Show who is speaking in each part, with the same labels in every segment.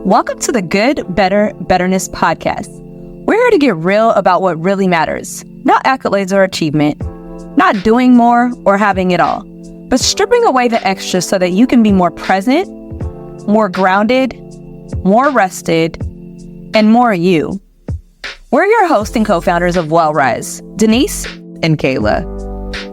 Speaker 1: Welcome to the Good, Better, Betterness podcast. We're here to get real about what really matters, not accolades or achievement, not doing more or having it all, but stripping away the extras so that you can be more present, more grounded, more rested, and more you. We're your hosts and co-founders of WellRise, Denise
Speaker 2: and Kayla.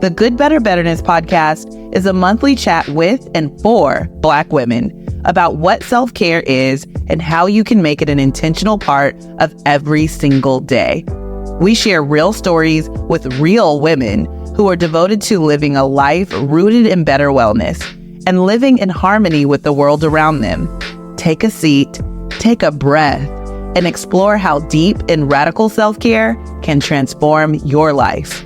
Speaker 2: The Good, Better, Betterness podcast is a monthly chat with and for Black women about what self-care is and how you can make it an intentional part of every single day. We share real stories with real women who are devoted to living a life rooted in better wellness and living in harmony with the world around them. Take a seat, take a breath, and explore how deep and radical self-care can transform your life.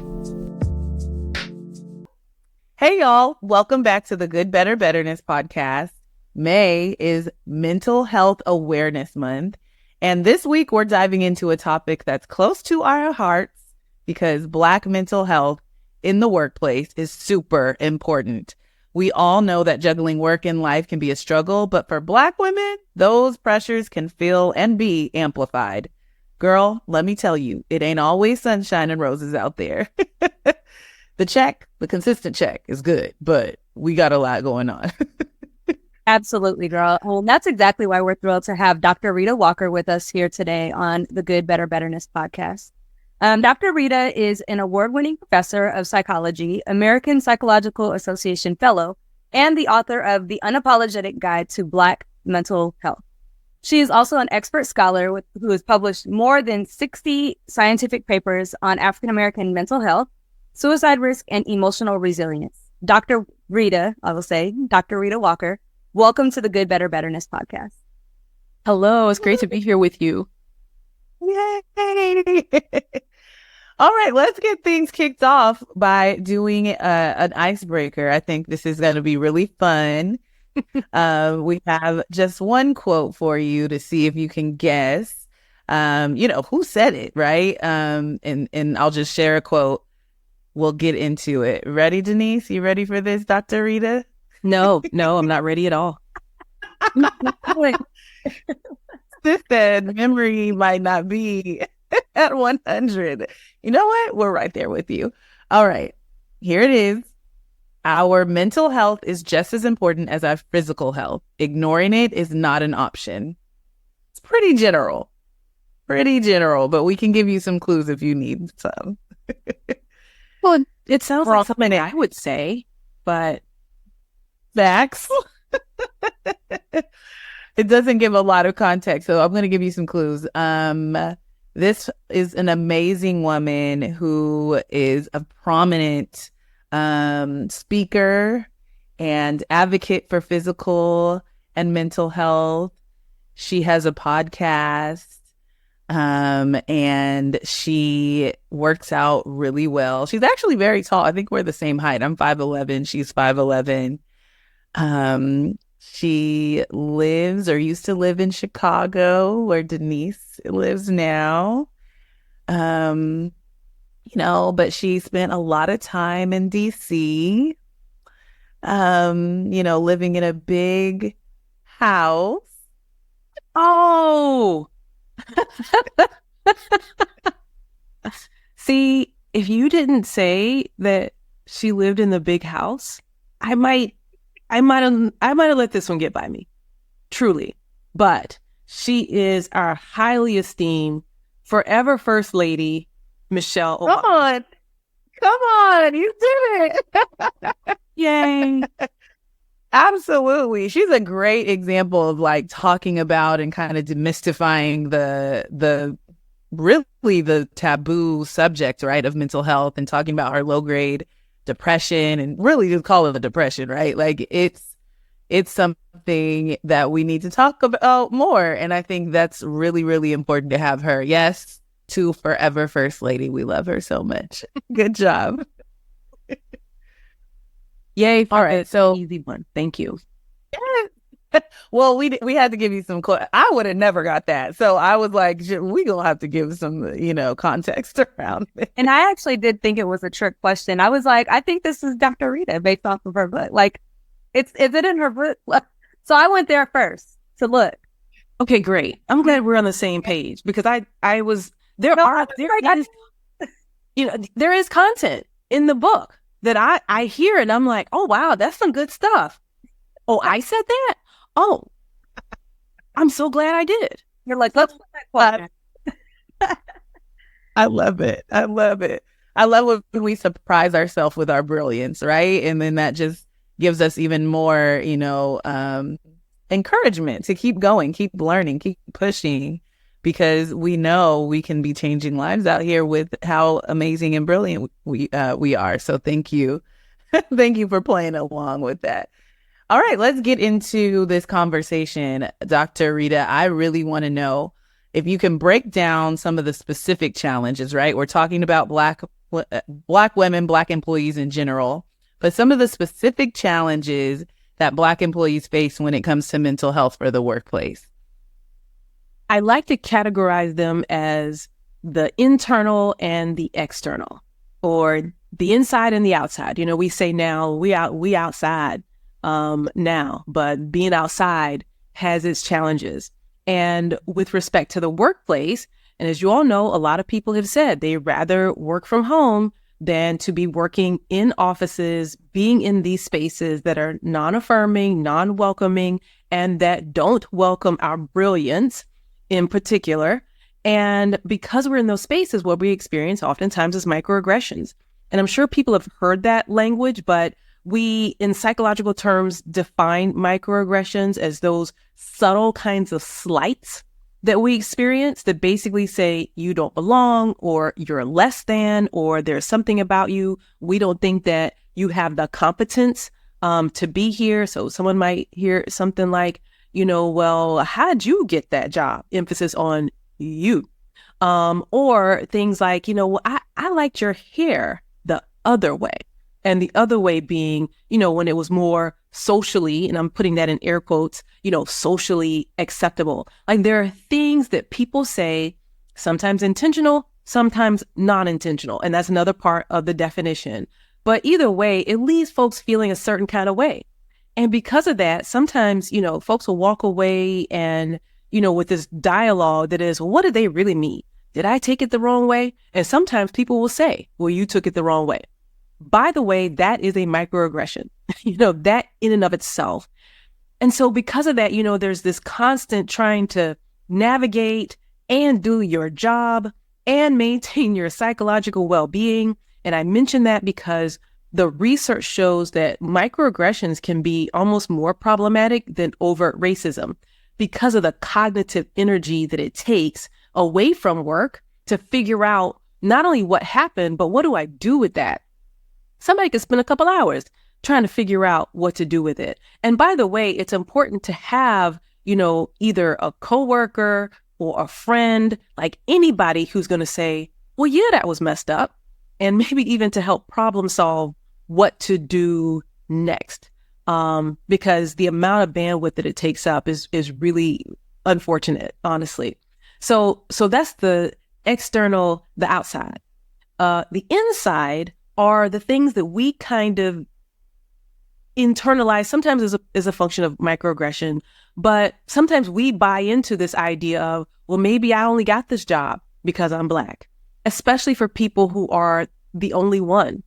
Speaker 2: Hey, y'all. Welcome back to the Good, Better, Betterness podcast. May is Mental Health Awareness Month. And this week, we're diving into a topic that's close to our hearts because Black mental health in the workplace is super important. We all know that juggling work and life can be a struggle, but for Black women, those pressures can feel and be amplified. Girl, let me tell you, it ain't always sunshine and roses out there. The consistent check is good, but we got a lot going on.
Speaker 1: Absolutely, girl. Well, that's exactly why we're thrilled to have Dr. Rheeda Walker with us here today on the Good, Better, Betterness podcast. Dr. Rheeda is an award-winning professor of psychology, American Psychological Association fellow, and the author of The Unapologetic Guide to Black Mental Health. She is also an expert scholar who has published more than 60 scientific papers on African-American mental health, suicide risk, and emotional resilience. Dr. Rheeda Walker, welcome to the Good, Better, Betterness podcast.
Speaker 3: Hello, it's great to be here with you.
Speaker 2: Yay! All right, let's get things kicked off by doing an icebreaker. I think this is going to be really fun. We have just one quote for you to see if you can guess, who said it, right? And I'll just share a quote. We'll get into it. Ready, Denise? You ready for this, Dr. Rheeda?
Speaker 3: No, I'm not ready at all.
Speaker 2: Sister, memory might not be at 100. You know what? We're right there with you. All right. Here it is. Our mental health is just as important as our physical health. Ignoring it is not an option. It's pretty general, but we can give you some clues if you need some.
Speaker 3: Well, it sounds like something I would say, but
Speaker 2: facts. It doesn't give a lot of context, so I'm going to give you some clues. This is an amazing woman who is a prominent speaker and advocate for physical and mental health. She has a podcast. And she works out really well. She's actually very tall. I think we're the same height. I'm 5'11". She's 5'11". She lives or used to live in Chicago, where Denise lives now. But she spent a lot of time in DC, living in a big house.
Speaker 3: Oh, see, if you didn't say that she lived in the big house, I might have let this one get by me, truly. But she is our highly esteemed, forever First Lady, Michelle Obama.
Speaker 2: Come on, you did it!
Speaker 3: Yay!
Speaker 2: Absolutely. She's a great example of like talking about and kind of demystifying the taboo subject, right, of mental health, and talking about her low grade depression, and really just call it a depression, right? Like it's something that we need to talk about more. And I think that's really, really important to have her. Yes, to forever First Lady. We love her so much. Good job.
Speaker 3: Yay.
Speaker 2: All right. So
Speaker 3: easy one. Thank you.
Speaker 2: Well, we had to give you some. I would have never got that. So I was like, we gonna have to give some, context around it.
Speaker 1: And I actually did think it was a trick question. I was like, I think this is Dr. Rheeda based off of her book. Like, is it in her book? So I went there first to look.
Speaker 3: Okay, great. I'm glad we're on the same page because I was there
Speaker 1: No,
Speaker 3: are there is there is content in the book that I hear and I'm like, oh wow, that's some good stuff. Oh, I said that? Oh, I'm so glad I did.
Speaker 1: You're like, let's put that quote back.
Speaker 2: I love it. I love it. I love when we surprise ourselves with our brilliance, right? And then that just gives us even more, encouragement to keep going, keep learning, keep pushing, because we know we can be changing lives out here with how amazing and brilliant we are. So thank you. Thank you for playing along with that. All right, let's get into this conversation. Dr. Rheeda, I really want to know if you can break down some of the specific challenges, right? We're talking about Black women, Black employees in general, but some of the specific challenges that Black employees face when it comes to mental health for the workplace.
Speaker 3: I like to categorize them as the internal and the external, or the inside and the outside. We say now we outside now, but being outside has its challenges. And with respect to the workplace, and as you all know, a lot of people have said they rather work from home than to be working in offices, being in these spaces that are non-affirming, non-welcoming, and that don't welcome our brilliance in particular. And because we're in those spaces, what we experience oftentimes is microaggressions. And I'm sure people have heard that language, but we, in psychological terms, define microaggressions as those subtle kinds of slights that we experience that basically say you don't belong, or you're less than, or there's something about you. We don't think that you have the competence to be here. So someone might hear something like, well, how'd you get that job? Emphasis on you. Or things like, well, I liked your hair the other way. And the other way being, when it was more socially, and I'm putting that in air quotes, socially acceptable. Like there are things that people say, sometimes intentional, sometimes non-intentional. And that's another part of the definition. But either way, it leaves folks feeling a certain kind of way. And because of that, sometimes, folks will walk away and, with this dialogue that is, well, what did they really mean? Did I take it the wrong way? And sometimes people will say, well, you took it the wrong way. By the way, that is a microaggression, that in and of itself. And so because of that, there's this constant trying to navigate and do your job and maintain your psychological well-being. And I mention that because the research shows that microaggressions can be almost more problematic than overt racism because of the cognitive energy that it takes away from work to figure out not only what happened, but what do I do with that? Somebody could spend a couple hours trying to figure out what to do with it. And by the way, it's important to have, either a coworker or a friend, like anybody who's going to say, well, yeah, that was messed up. And maybe even to help problem solve what to do next. Because the amount of bandwidth that it takes up is really unfortunate, honestly. So that's the external, the outside. The inside are the things that we kind of internalize, sometimes as a function of microaggression, but sometimes we buy into this idea of, well, maybe I only got this job because I'm Black, especially for people who are the only one.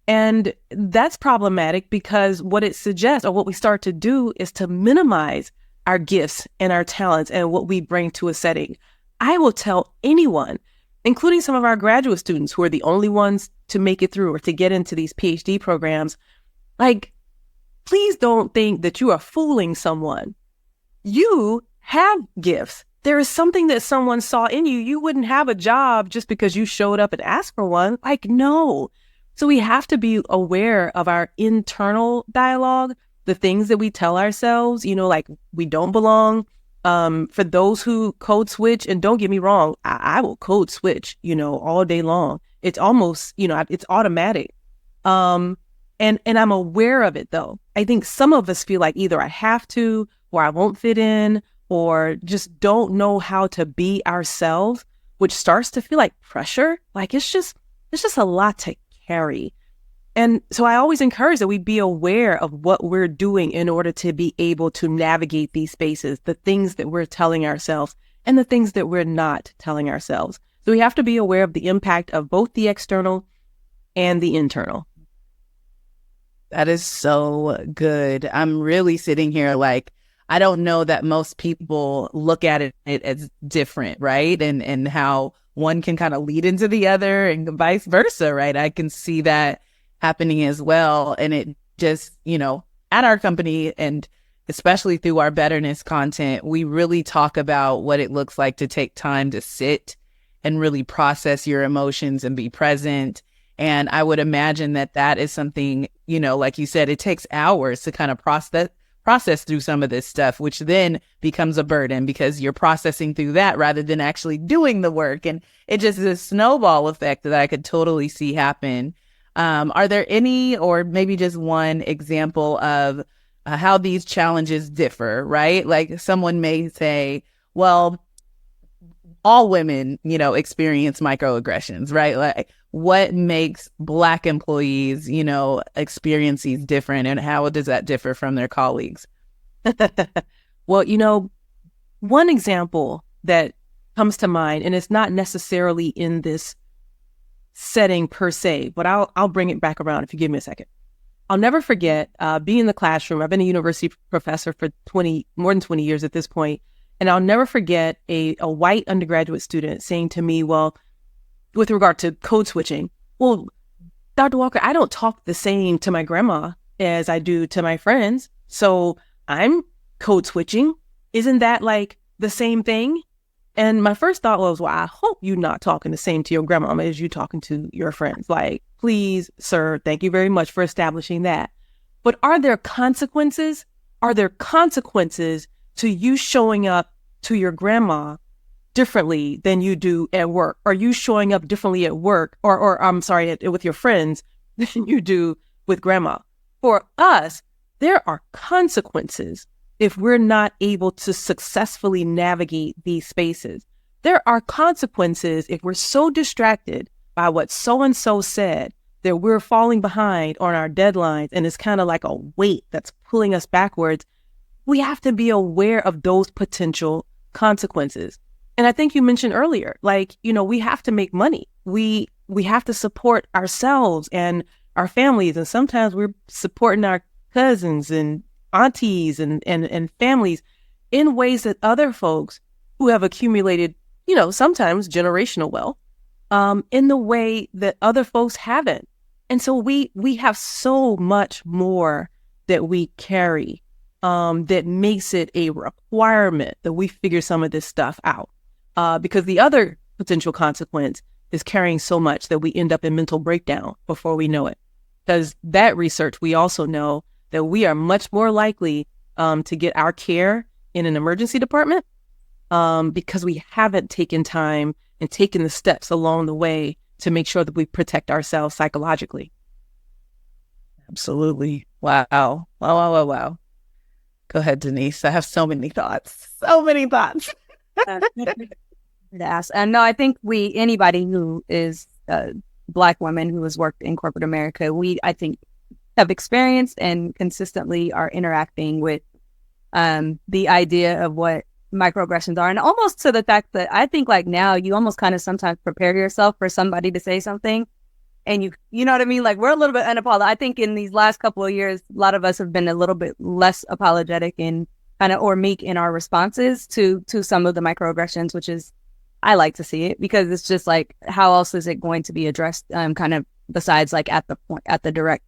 Speaker 3: And that's problematic because what it suggests, or what we start to do, is to minimize our gifts and our talents and what we bring to a setting. I will tell anyone, including some of our graduate students who are the only ones to make it through or to get into these PhD programs, like, please don't think that you are fooling someone. You have gifts. There is something that someone saw in you. You wouldn't have a job just because you showed up and asked for one. Like, no. So we have to be aware of our internal dialogue, the things that we tell ourselves, like we don't belong. For those who code switch, and don't get me wrong, I will code switch, all day long. It's almost, it's automatic. And I'm aware of it though. I think some of us feel like either I have to, or I won't fit in, or just don't know how to be ourselves, which starts to feel like pressure. Like it's just a lot to carry. And so I always encourage that we be aware of what we're doing in order to be able to navigate these spaces, the things that we're telling ourselves and the things that we're not telling ourselves. So we have to be aware of the impact of both the external and the internal.
Speaker 2: That is so good. I'm really sitting here like, I don't know that most people look at it as different, right? And how one can kind of lead into the other and vice versa, right? I can see that happening as well. And it just, at our company, and especially through our betterness content, we really talk about what it looks like to take time to sit and really process your emotions and be present. And I would imagine that is something, like you said, it takes hours to kind of process through some of this stuff, which then becomes a burden because you're processing through that rather than actually doing the work. And it just is a snowball effect that I could totally see happen. Are there any, or maybe just one example of how these challenges differ, right? Like someone may say, well, all women, experience microaggressions, right? Like what makes Black employees, experience these different, and how does that differ from their colleagues?
Speaker 3: Well, one example that comes to mind, and it's not necessarily in this setting per se, but I'll bring it back around if you give me a second. I'll never forget being in the classroom. I've been a university professor for more than 20 years at this point. And I'll never forget a white undergraduate student saying to me, well, with regard to code switching, well, Dr. Walker, I don't talk the same to my grandma as I do to my friends. So I'm code switching. Isn't that like the same thing? And my first thought was, well, I hope you're not talking the same to your grandma as you talking to your friends. Like, please, sir, thank you very much for establishing that. But are there consequences? Are there consequences to you showing up to your grandma differently than you do at work? Are you showing up differently at work or I'm sorry, with your friends than you do with grandma? For us, there are consequences if we're not able to successfully navigate these spaces. There are consequences if we're so distracted by what so-and-so said that we're falling behind on our deadlines and it's kind of like a weight that's pulling us backwards. We have to be aware of those potential consequences. And I think you mentioned earlier, like, we have to make money. We have to support ourselves and our families. And sometimes we're supporting our cousins and aunties and families in ways that other folks who have accumulated, sometimes generational wealth, in the way that other folks haven't. And so we have so much more that we carry that makes it a requirement that we figure some of this stuff out. Because the other potential consequence is carrying so much that we end up in mental breakdown before we know it. Because that research, we also know that we are much more likely to get our care in an emergency department because we haven't taken time and taken the steps along the way to make sure that we protect ourselves psychologically.
Speaker 2: Absolutely. Wow. Wow. Go ahead, Denise. I have so many thoughts.
Speaker 1: Yes. And no, I think anybody who is a Black woman who has worked in corporate America, I think, have experienced and consistently are interacting with the idea of what microaggressions are. And almost to the fact that I think like now you almost kind of sometimes prepare yourself for somebody to say something. And you know what I mean? Like we're a little bit unapologetic. I think in these last couple of years, a lot of us have been a little bit less apologetic and or meek in our responses to some of the microaggressions, which is, I like to see it because it's just like, how else is it going to be addressed? Kind of besides like at the direct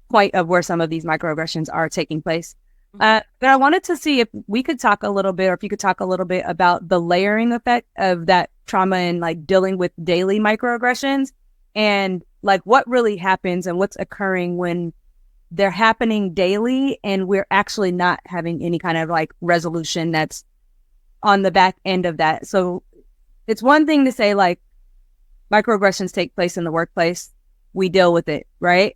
Speaker 1: point of where some of these microaggressions are taking place. But I wanted to see if we could talk a little bit, or if you could talk a little bit about the layering effect of that trauma and like dealing with daily microaggressions and like what really happens and what's occurring when they're happening daily and we're actually not having any kind of like resolution that's on the back end of that. So it's one thing to say like microaggressions take place in the workplace, we deal with it, right?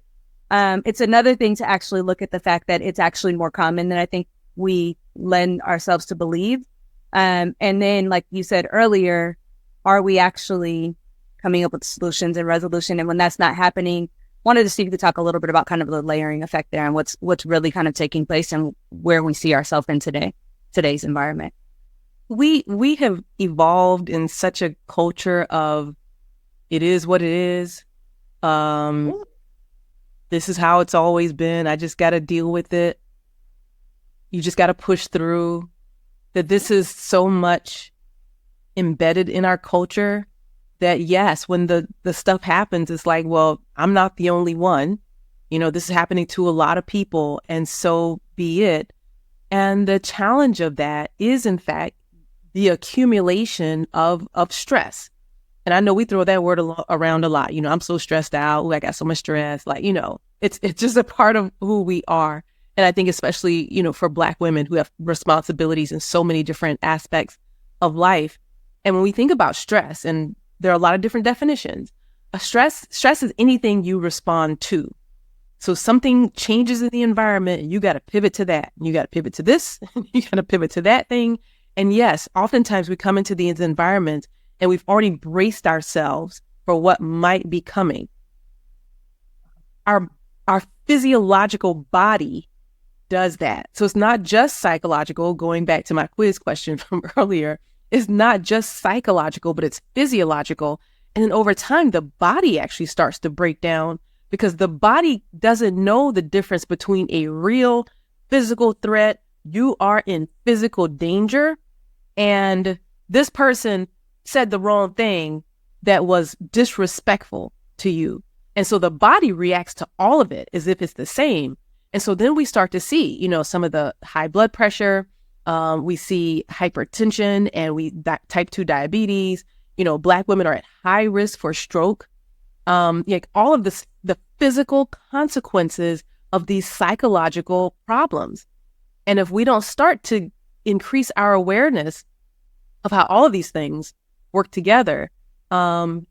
Speaker 1: It's another thing to actually look at the fact that it's actually more common than I think we lend ourselves to believe. And then, like you said earlier, are we actually coming up with solutions and resolution? And when that's not happening, wanted to see if you could talk a little bit about kind of the layering effect there and what's really kind of taking place and where we see ourselves in today's environment.
Speaker 3: We have evolved in such a culture of it is what it is. This is how it's always been. I just got to deal with it. You just got to push through. That this is so much embedded in our culture that yes, when the stuff happens, it's like, well, I'm not the only one. This is happening to a lot of people, and so be it. And the challenge of that is, in fact, the accumulation of stress. And I know we throw that word around a lot. I'm so stressed out. I got so much stress. It's just a part of who we are. And I think especially, for Black women who have responsibilities in so many different aspects of life. And when we think about stress, and there are a lot of different definitions, stress is anything you respond to. So something changes in the environment and you got to pivot to that. You got to pivot to this. You got to pivot to that thing. And yes, oftentimes we come into these environments and we've already braced ourselves for what might be coming. Our physiological body does that. So it's not just psychological, going back to my quiz question from earlier. It's not just psychological, but it's physiological. And then over time, the body actually starts to break down because the body doesn't know the difference between a real physical threat. You are in physical danger, and this person said the wrong thing that was disrespectful to you. And so the body reacts to all of it as if it's the same. And so then we start to see, some of the high blood pressure, we see hypertension, and type 2 diabetes. Black women are at high risk for stroke. All of this, the physical consequences of these psychological problems. And if we don't start to increase our awareness of how all of these things work together, and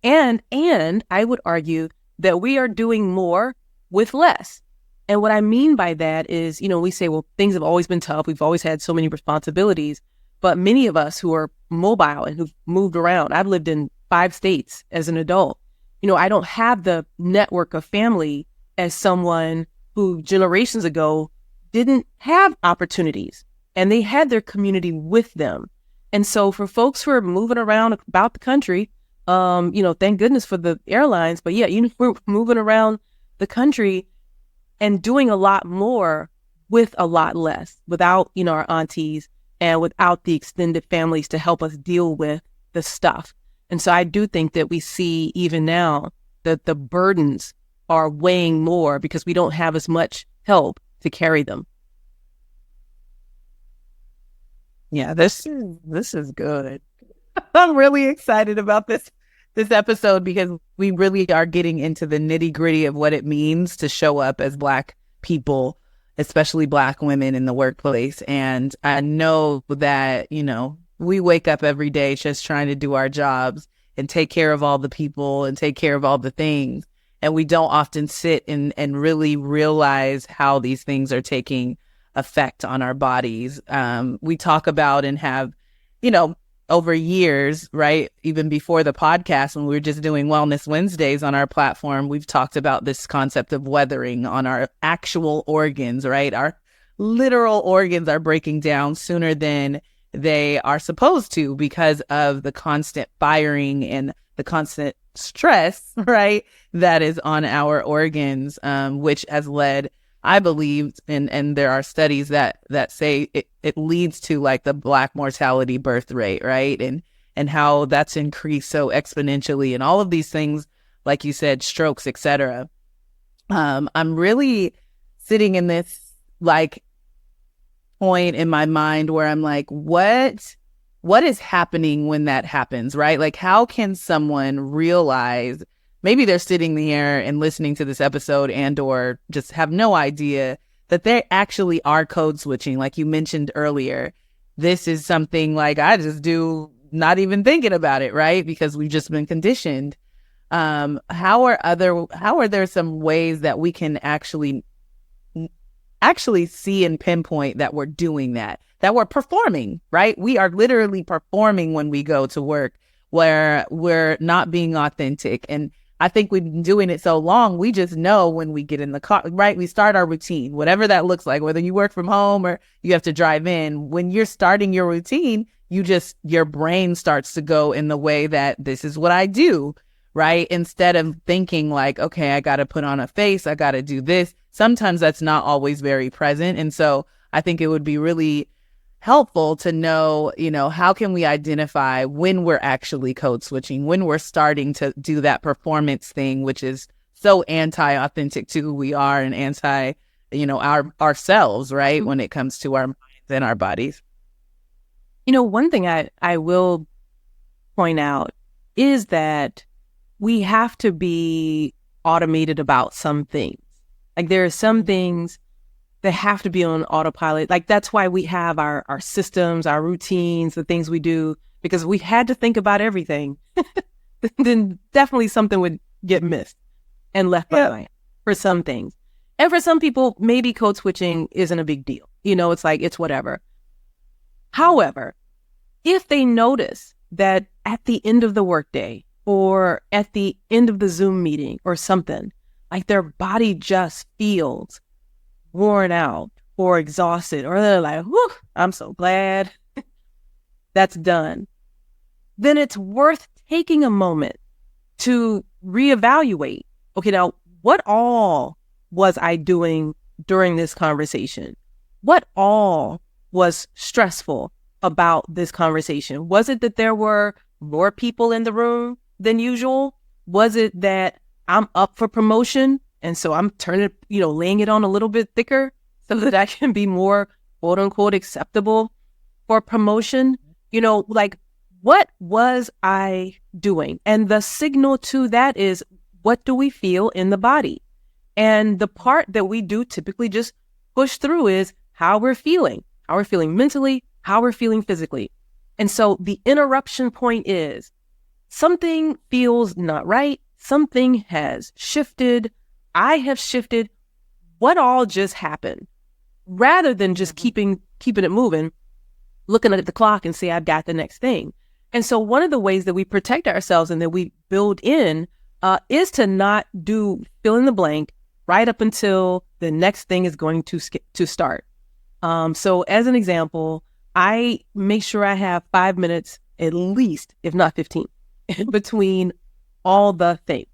Speaker 3: I would argue that we are doing more with less. And what I mean by that is, we say, well, things have always been tough. We've always had so many responsibilities. But many of us who are mobile and who've moved around, I've lived in 5 states as an adult. I don't have the network of family as someone who generations ago didn't have opportunities and they had their community with them. And so for folks who are moving around about the country, thank goodness for the airlines, but yeah, we're moving around the country and doing a lot more with a lot less, without, our aunties and without the extended families to help us deal with the stuff. And so I do think that we see even now that the burdens are weighing more because we don't have as much help to carry them.
Speaker 2: Yeah, this is good. I'm really excited about this episode because we really are getting into the nitty-gritty of what it means to show up as Black people, especially Black women in the workplace. And I know that, we wake up every day just trying to do our jobs and take care of all the people and take care of all the things. And we don't often sit and really realize how these things are taking effect on our bodies. We talk about and have, over years, right? Even before the podcast, when we were just doing Wellness Wednesdays on our platform, we've talked about this concept of weathering on our actual organs, right? Our literal organs are breaking down sooner than they are supposed to because of the constant firing and the constant stress, right? That is on our organs, which has led, I believe, and there are studies that say it leads to like the Black mortality birth rate, right? And how that's increased so exponentially and all of these things, like you said, strokes, etc. I'm really sitting in this like point in my mind where I'm like, what is happening when that happens, right? Like, how can someone realize maybe they're sitting there and listening to this episode and or just have no idea that they actually are code switching. Like you mentioned earlier, this is something like I just do not even thinking about it, right? Because we've just been conditioned. How are there some ways that we can actually see and pinpoint that we're doing that we're performing, right? We are literally performing when we go to work where we're not being authentic. And I think we've been doing it so long, we just know when we get in the car, right? We start our routine, whatever that looks like, whether you work from home or you have to drive in. When you're starting your routine, your brain starts to go in the way that this is what I do, right? Instead of thinking like, okay, I got to put on a face, I got to do this. Sometimes that's not always very present. And so I think it would be really helpful to know, how can we identify when we're actually code switching, when we're starting to do that performance thing, which is so anti-authentic to who we are and anti, ourselves, right? When it comes to our minds and our bodies.
Speaker 3: One thing I will point out is that we have to be automated about some things. Like there are some things that have to be on autopilot. Like that's why we have our systems, our routines, the things we do, because we had to think about everything. Then definitely something would get missed and left behind for some things. And for some people, maybe code switching isn't a big deal. It's like, it's whatever. However, if they notice that at the end of the workday or at the end of the Zoom meeting or something, like their body just feels worn out or exhausted, or they're like, whew, I'm so glad that's done, then it's worth taking a moment to reevaluate. Okay, now what all was I doing during this conversation? What all was stressful about this conversation? Was it that there were more people in the room than usual? Was it that I'm up for promotion and so I'm turning, laying it on a little bit thicker so that I can be more quote unquote acceptable for promotion? Like what was I doing? And the signal to that is, what do we feel in the body? And the part that we do typically just push through is how we're feeling mentally, how we're feeling physically. And so the interruption point is something feels not right. Something has shifted. I have shifted. What all just happened? Rather than just keeping it moving, looking at the clock and say, I've got the next thing. And so one of the ways that we protect ourselves and that we build in is to not do fill in the blank right up until the next thing is going to start. So as an example, I make sure I have 5 minutes at least, if not 15, in between all the things.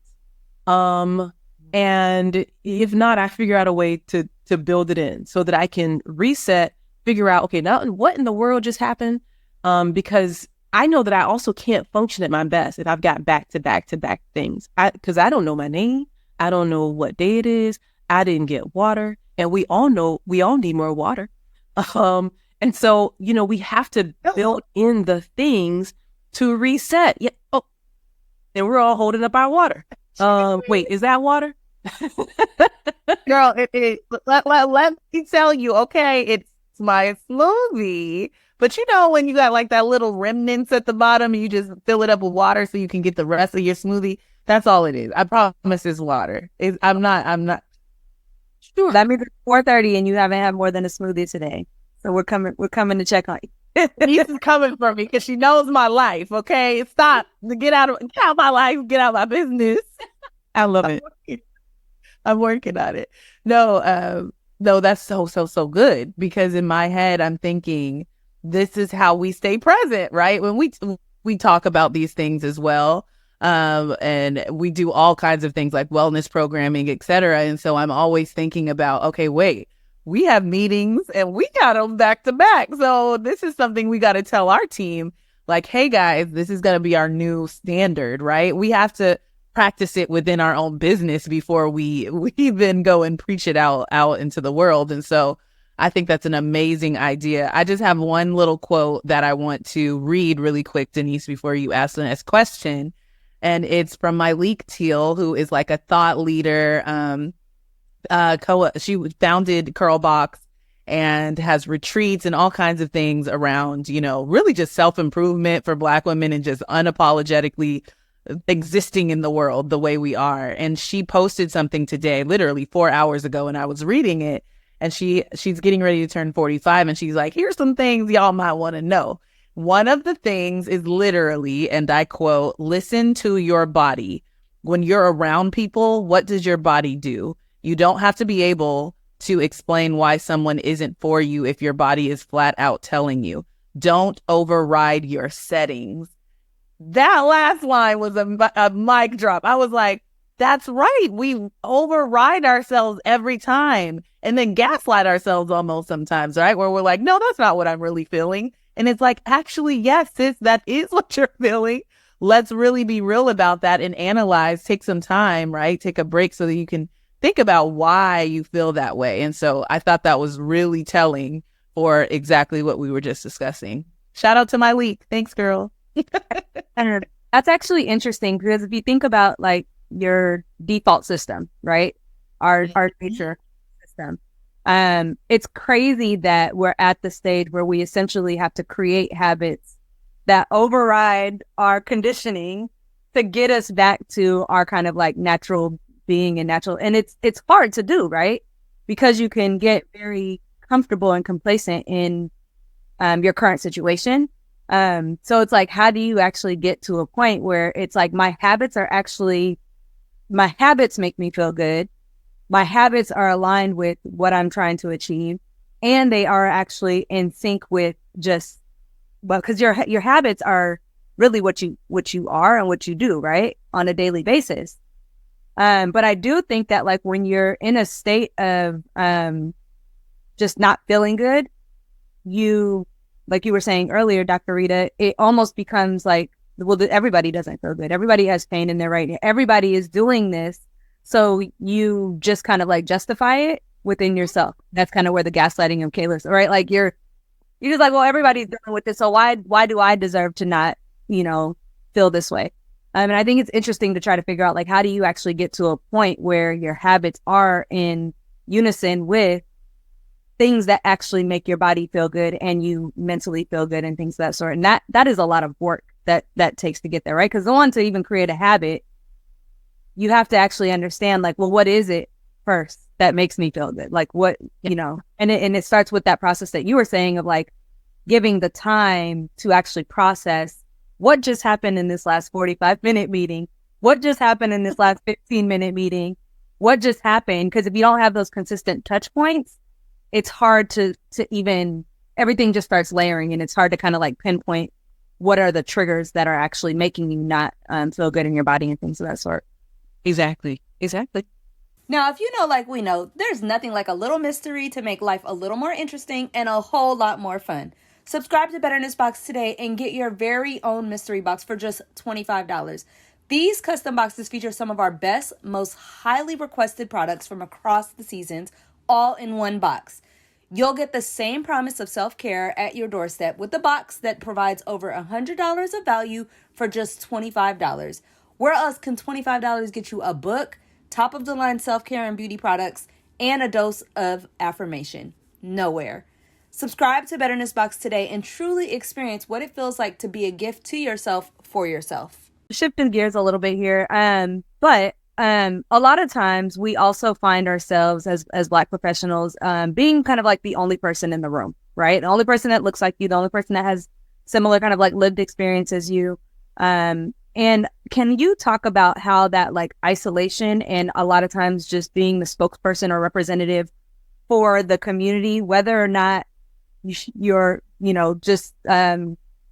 Speaker 3: And if not, I figure out a way to build it in so that I can reset, figure out, okay, now what in the world just happened? Because I know that I also can't function at my best if I've got back to back things. Because I don't know my name. I don't know what day it is. I didn't get water. And we all know we all need more water. And so, we have to build in the things to reset. Yeah. Oh, and we're all holding up our water. Wait, is that water?
Speaker 2: Girl, let me tell you, okay, it's my smoothie. But when you got like that little remnants at the bottom and you just fill it up with water so you can get the rest of your smoothie, that's all it is. I promise it's water. I'm not.
Speaker 1: Sure. That means it's 4:30 and you haven't had more than a smoothie today. So we're coming to check on you.
Speaker 2: Lisa's coming for me because she knows my life. Okay, stop. Get out of my life. Get out of my business.
Speaker 3: I love it.
Speaker 2: I'm working on it. No, that's so good, because in my head I'm thinking this is how we stay present, right? When we talk about these things as well. And we do all kinds of things like wellness programming, etc. And so I'm always thinking about, okay, wait, we have meetings and we got them back to back. So this is something we got to tell our team, like, hey guys, this is going to be our new standard, right? We have to practice it within our own business before we then go and preach it out into the world. And so I think that's an amazing idea. I just have one little quote that I want to read really quick, Denise, before you ask the next question. And it's from Myleik Teal, who is like a thought leader. She founded Curlbox and has retreats and all kinds of things around, really just self-improvement for Black women and just unapologetically existing in the world the way we are. And she posted something today, literally 4 hours ago, and I was reading it. And she's getting ready to turn 45. And she's like, here's some things y'all might want to know. One of the things is literally, and I quote, listen to your body. when you're around people, what does your body do? You don't have to be able to explain why someone isn't for you if your body is flat out telling you. Don't override your settings. That last line was a mic drop. I was like, that's right. We override ourselves every time and then gaslight ourselves almost sometimes, right? Where we're like, no, that's not what I'm really feeling. And it's like, actually, yes, sis, that is what you're feeling. Let's really be real about that and analyze, take some time, right? Take a break so that you can think about why you feel that way. And so I thought that was really telling for exactly what we were just discussing. Shout out to my leak. Thanks, girl.
Speaker 1: And that's actually interesting because if you think about like your default system, right? Our nature system. It's crazy that we're at the stage where we essentially have to create habits that override our conditioning to get us back to our kind of like natural being and natural. And it's hard to do, right? Because you can get very comfortable and complacent in your current situation. So it's like, how do you actually get to a point where it's like my habits make me feel good. My habits are aligned with what I'm trying to achieve. And they are actually in sync with just, well, because your habits are really what you are and what you do, right? On a daily basis. But I do think that like when you're in a state of just not feeling good, like you were saying earlier, Dr. Rheeda, it almost becomes like, well, everybody doesn't feel good. Everybody has pain in their right ear. Everybody is doing this. So you just kind of like justify it within yourself. That's kind of where the gaslighting of Kayla's, right? Like you're just like, well, everybody's dealing with this. So why do I deserve to not, feel this way? And I think it's interesting to try to figure out like, how do you actually get to a point where your habits are in unison with things that actually make your body feel good and you mentally feel good and things of that sort. And that is a lot of work that takes to get there, right? Because the one to even create a habit, you have to actually understand like, well, what is it first that makes me feel good? Like what, and it starts with that process that you were saying of like giving the time to actually process what just happened in this last 45-minute meeting, what just happened in this last 15-minute meeting, what just happened? Because if you don't have those consistent touch points, it's hard to even, everything just starts layering and it's hard to kind of like pinpoint what are the triggers that are actually making you not feel good in your body and things of that sort.
Speaker 3: Exactly.
Speaker 1: Now, if you know like we know, there's nothing like a little mystery to make life a little more interesting and a whole lot more fun. Subscribe to Betterness Box today and get your very own mystery box for just $25. These custom boxes feature some of our best, most highly requested products from across the seasons, all in one box. You'll get the same promise of self-care at your doorstep with a box that provides over $100 of value for just $25. Where else can $25 get you a book, top-of-the-line self-care and beauty products, and a dose of affirmation? Nowhere. Subscribe to Betterness Box today and truly experience what it feels like to be a gift to yourself for yourself. Shifting gears a little bit here, but a lot of times we also find ourselves as Black professionals being kind of like the only person in the room, right? The only person that looks like you, the only person that has similar kind of like lived experience as you. And can you talk about how that like isolation and a lot of times just being the spokesperson or representative for the community, whether or not you're, just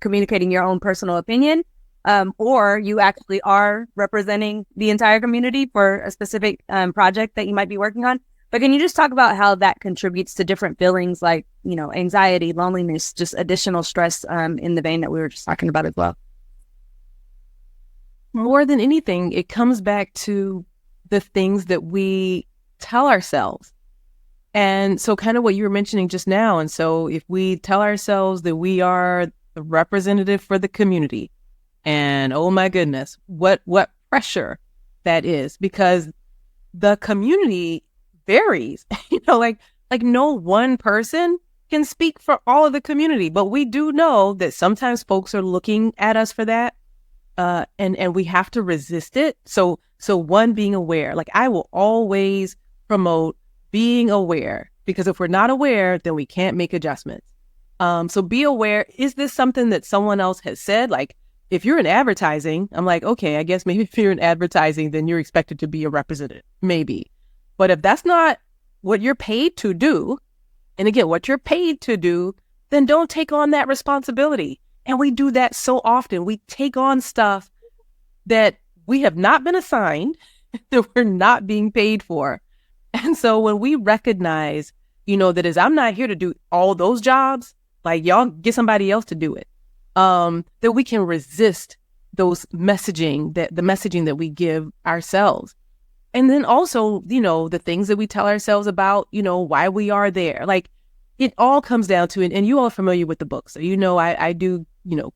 Speaker 1: communicating your own personal opinion, or you actually are representing the entire community for a specific project that you might be working on. But can you just talk about how that contributes to different feelings like, anxiety, loneliness, just additional stress in the vein that we were just talking about as well?
Speaker 3: More than anything, it comes back to the things that we tell ourselves. And so kind of what you were mentioning just now. And so if we tell ourselves that we are the representative for the community, and oh my goodness, what pressure that is, because the community varies, like no one person can speak for all of the community, but we do know that sometimes folks are looking at us for that. And we have to resist it. So one, being aware, like I will always promote being aware, because if we're not aware, then we can't make adjustments. So be aware. Is this something that someone else has said? Like, if you're in advertising, I'm like, okay, I guess maybe if you're in advertising, then you're expected to be a representative, maybe. But if that's not what you're paid to do, and again, what you're paid to do, then don't take on that responsibility. And we do that so often. We take on stuff that we have not been assigned, that we're not being paid for. And so when we recognize, that is, I'm not here to do all those jobs, like y'all get somebody else to do it, that we can resist those messaging, the messaging that we give ourselves. And then also, the things that we tell ourselves about, why we are there. Like, it all comes down to it. And you all are familiar with the book. So, I do,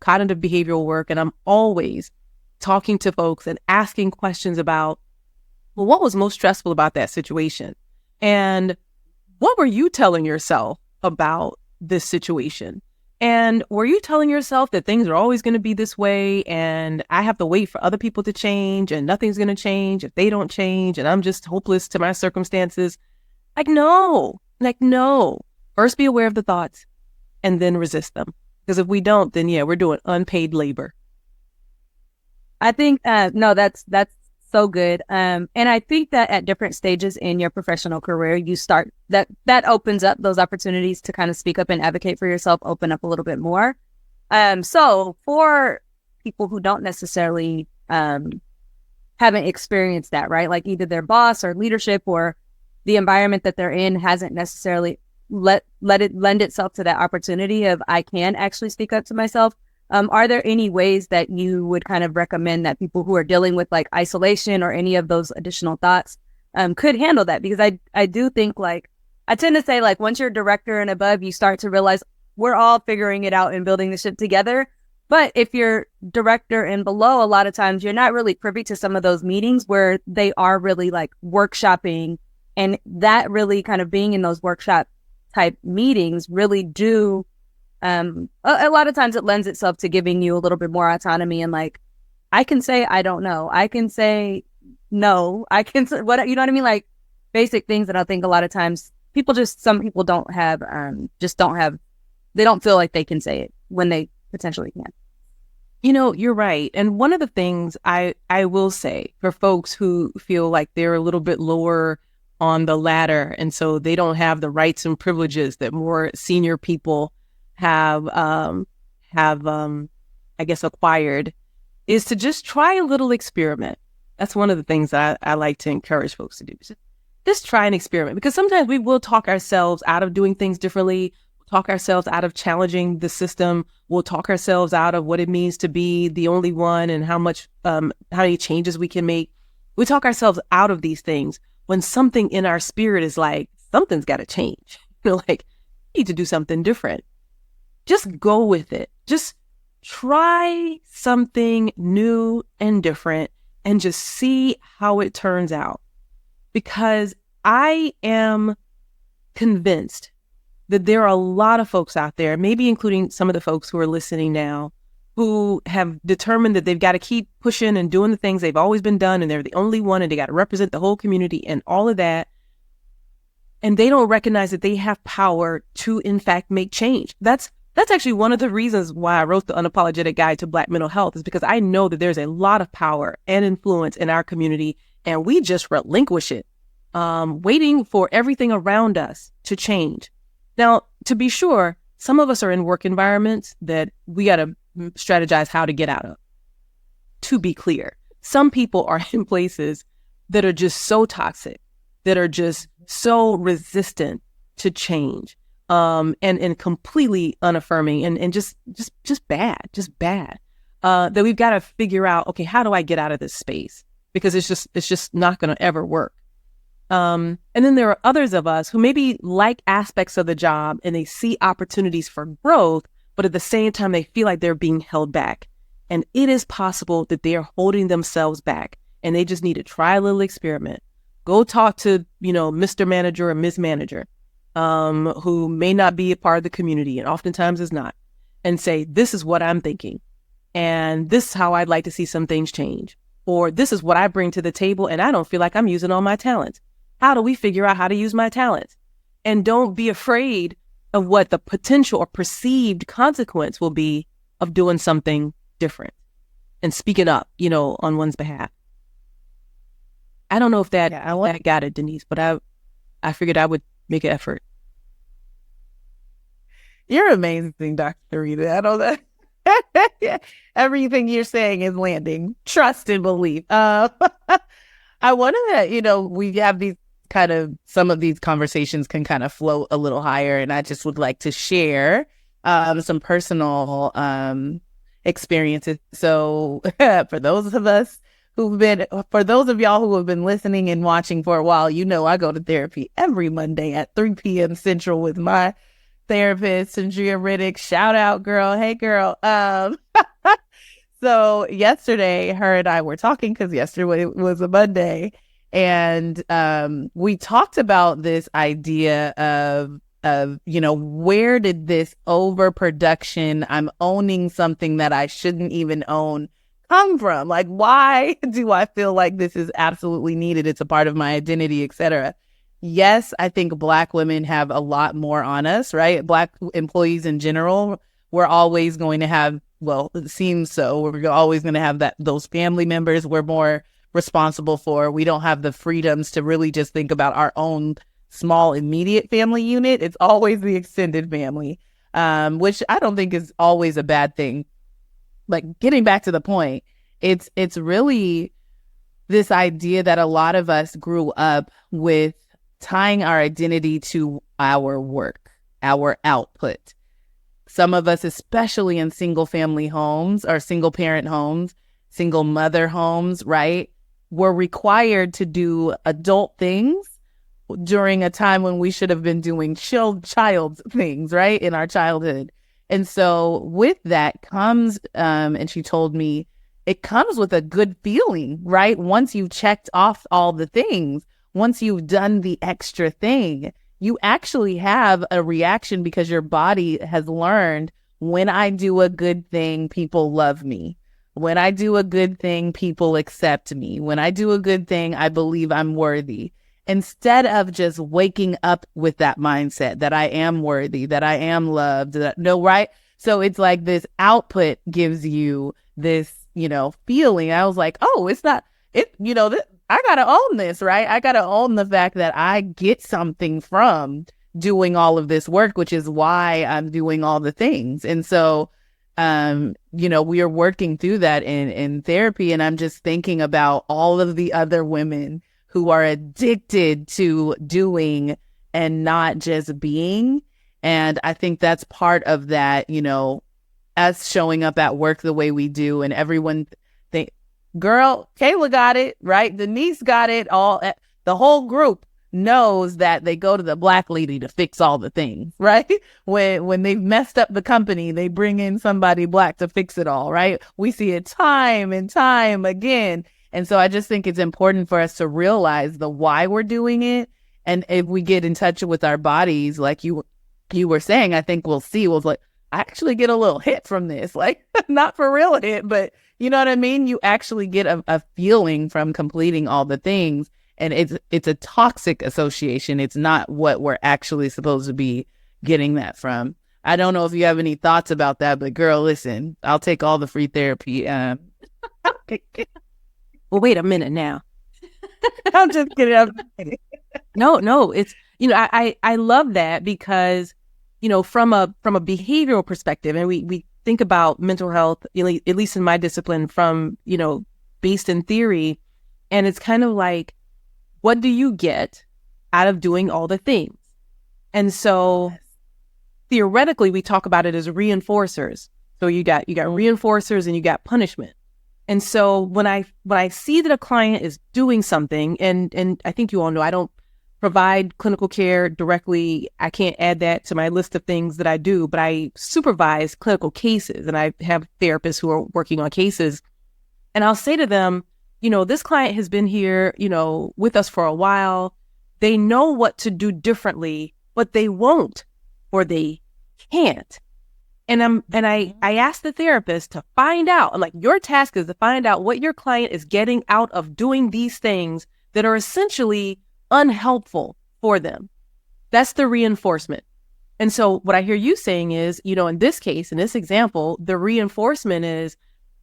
Speaker 3: cognitive behavioral work, and I'm always talking to folks and asking questions about, well, what was most stressful about that situation? And what were you telling yourself about this situation? And were you telling yourself that things are always going to be this way and I have to wait for other people to change and nothing's going to change if they don't change and I'm just hopeless to my circumstances? No. First be aware of the thoughts and then resist them. Because if we don't, then we're doing unpaid labor.
Speaker 1: I think, no, that's so good. And I think that at different stages in your professional career, you start that opens up those opportunities to kind of speak up and advocate for yourself, open up a little bit more. So for people who don't necessarily haven't experienced that, right? Like either their boss or leadership or the environment that they're in hasn't necessarily let it lend itself to that opportunity of I can actually speak up to myself. Are there any ways that you would kind of recommend that people who are dealing with like isolation or any of those additional thoughts could handle that? Because I do think I tend to say once you're director and above, you start to realize we're all figuring it out and building the ship together. But if you're director and below, a lot of times you're not really privy to some of those meetings where they are really workshopping, and that really kind of being in those workshop type meetings really do a lot of times it lends itself to giving you a little bit more autonomy and I can say I don't know, I can say no, I can say what, you know what I mean, basic things that I think a lot of times some people don't have they don't feel like they can say it when they potentially can.
Speaker 3: You're right. And one of the things I will say for folks who feel like they're a little bit lower on the ladder and so they don't have the rights and privileges that more senior people have I guess acquired, is to just try a little experiment. That's one of the things that I like to encourage folks to do. Just try an experiment, because sometimes we will talk ourselves out of doing things differently, talk ourselves out of challenging the system, we'll talk ourselves out of what it means to be the only one and how many changes we can make. We talk ourselves out of these things when something in our spirit is something's got to change. You need to do something different. Just go with it. Just try something new and different and just see how it turns out. Because I am convinced that there are a lot of folks out there, maybe including some of the folks who are listening now, who have determined that they've got to keep pushing and doing the things they've always been done, and they're the only one, and they got to represent the whole community and all of that. And they don't recognize that they have power to, in fact, make change. That's actually one of the reasons why I wrote the Unapologetic Guide to Black Mental Health, is because I know that there's a lot of power and influence in our community, and we just relinquish it, waiting for everything around us to change. Now, to be sure, some of us are in work environments that we got to strategize how to get out of. To be clear, some people are in places that are just so toxic, that are just so resistant to change, and completely unaffirming and just bad, that we've got to figure out, okay, how do I get out of this space? Because it's just not going to ever work. And then there are others of us who maybe like aspects of the job and they see opportunities for growth, but at the same time, they feel like they're being held back. And it is possible that they are holding themselves back and they just need to try a little experiment. Go talk to, Mr. Manager or Ms. Manager, who may not be a part of the community and oftentimes is not, and say, this is what I'm thinking. And this is how I'd like to see some things change. Or this is what I bring to the table and I don't feel like I'm using all my talents. How do we figure out how to use my talents? And don't be afraid of what the potential or perceived consequence will be of doing something different. and speaking up, on one's behalf. I don't know if that got it, Denise, but I figured I would make an effort.
Speaker 2: You're amazing, Dr. Rheeda. I don't know. Everything you're saying is landing. Trust and belief. I wanted to, we have these some of these conversations can kind of float a little higher, and I just would like to share some personal experiences. So for those of y'all who have been listening and watching for a while, I go to therapy every Monday at 3 p.m. Central with my therapist, Andrea Riddick. Shout out, girl. Hey, girl. So yesterday, her and I were talking because yesterday was a Monday. And we talked about this idea of, where did this overproduction, I'm owning something that I shouldn't even own, come from? Like, why do I feel like this is absolutely needed? It's a part of my identity, etc. Yes, I think Black women have a lot more on us, right? Black employees in general, we're always going to have, well, it seems so. We're always going to have those family members we're more responsible for. We don't have the freedoms to really just think about our own small immediate family unit. It's always the extended family, which I don't think is always a bad thing. Like, getting back to the point, it's really this idea that a lot of us grew up with tying our identity to our work, our output. Some of us, especially in single family homes or single parent homes, single mother homes, right, were required to do adult things during a time when we should have been doing child things, right, in our childhood. And so with that comes, and she told me, it comes with a good feeling, right? Once you've checked off all the things, once you've done the extra thing, you actually have a reaction because your body has learned, when I do a good thing, people love me. When I do a good thing, people accept me. When I do a good thing, I believe I'm worthy. Instead of just waking up with that mindset that I am worthy, that I am loved, right? So it's like this output gives you this, feeling. I was like, oh, it's not, I got to own this, right? I got to own the fact that I get something from doing all of this work, which is why I'm doing all the things. And so, we are working through that in therapy. And I'm just thinking about all of the other women who are addicted to doing and not just being. And I think that's part of that, us showing up at work the way we do, and everyone think, girl, Kayla got it, right? Denise got it. The whole group knows that they go to the Black lady to fix all the things, right? When they've messed up the company, they bring in somebody Black to fix it all, right? We see it time and time again. And so I just think it's important for us to realize the why we're doing it. And if we get in touch with our bodies, like you were saying, I think we'll like, I actually get a little hit from this, like not for real hit, but you know what I mean? You actually get a feeling from completing all the things. And it's a toxic association. It's not what we're actually supposed to be getting that from. I don't know if you have any thoughts about that, but girl, listen, I'll take all the free therapy.
Speaker 3: Well, wait a minute now.
Speaker 2: I'm just kidding.
Speaker 3: No, it's, I love that because, from a behavioral perspective, and we think about mental health, at least in my discipline, from, based in theory, and it's kind of like, what do you get out of doing all the things? And so theoretically, we talk about it as reinforcers. So you got reinforcers and you got punishment. And so when I see that a client is doing something, and I think you all know, I don't provide clinical care directly. I can't add that to my list of things that I do, but I supervise clinical cases, and I have therapists who are working on cases. And I'll say to them, this client has been here, with us for a while. They know what to do differently, but they won't, or they can't. And I ask the therapist to find out, I'm like, your task is to find out what your client is getting out of doing these things that are essentially unhelpful for them. That's the reinforcement. And so what I hear you saying is, in this case, in this example, the reinforcement is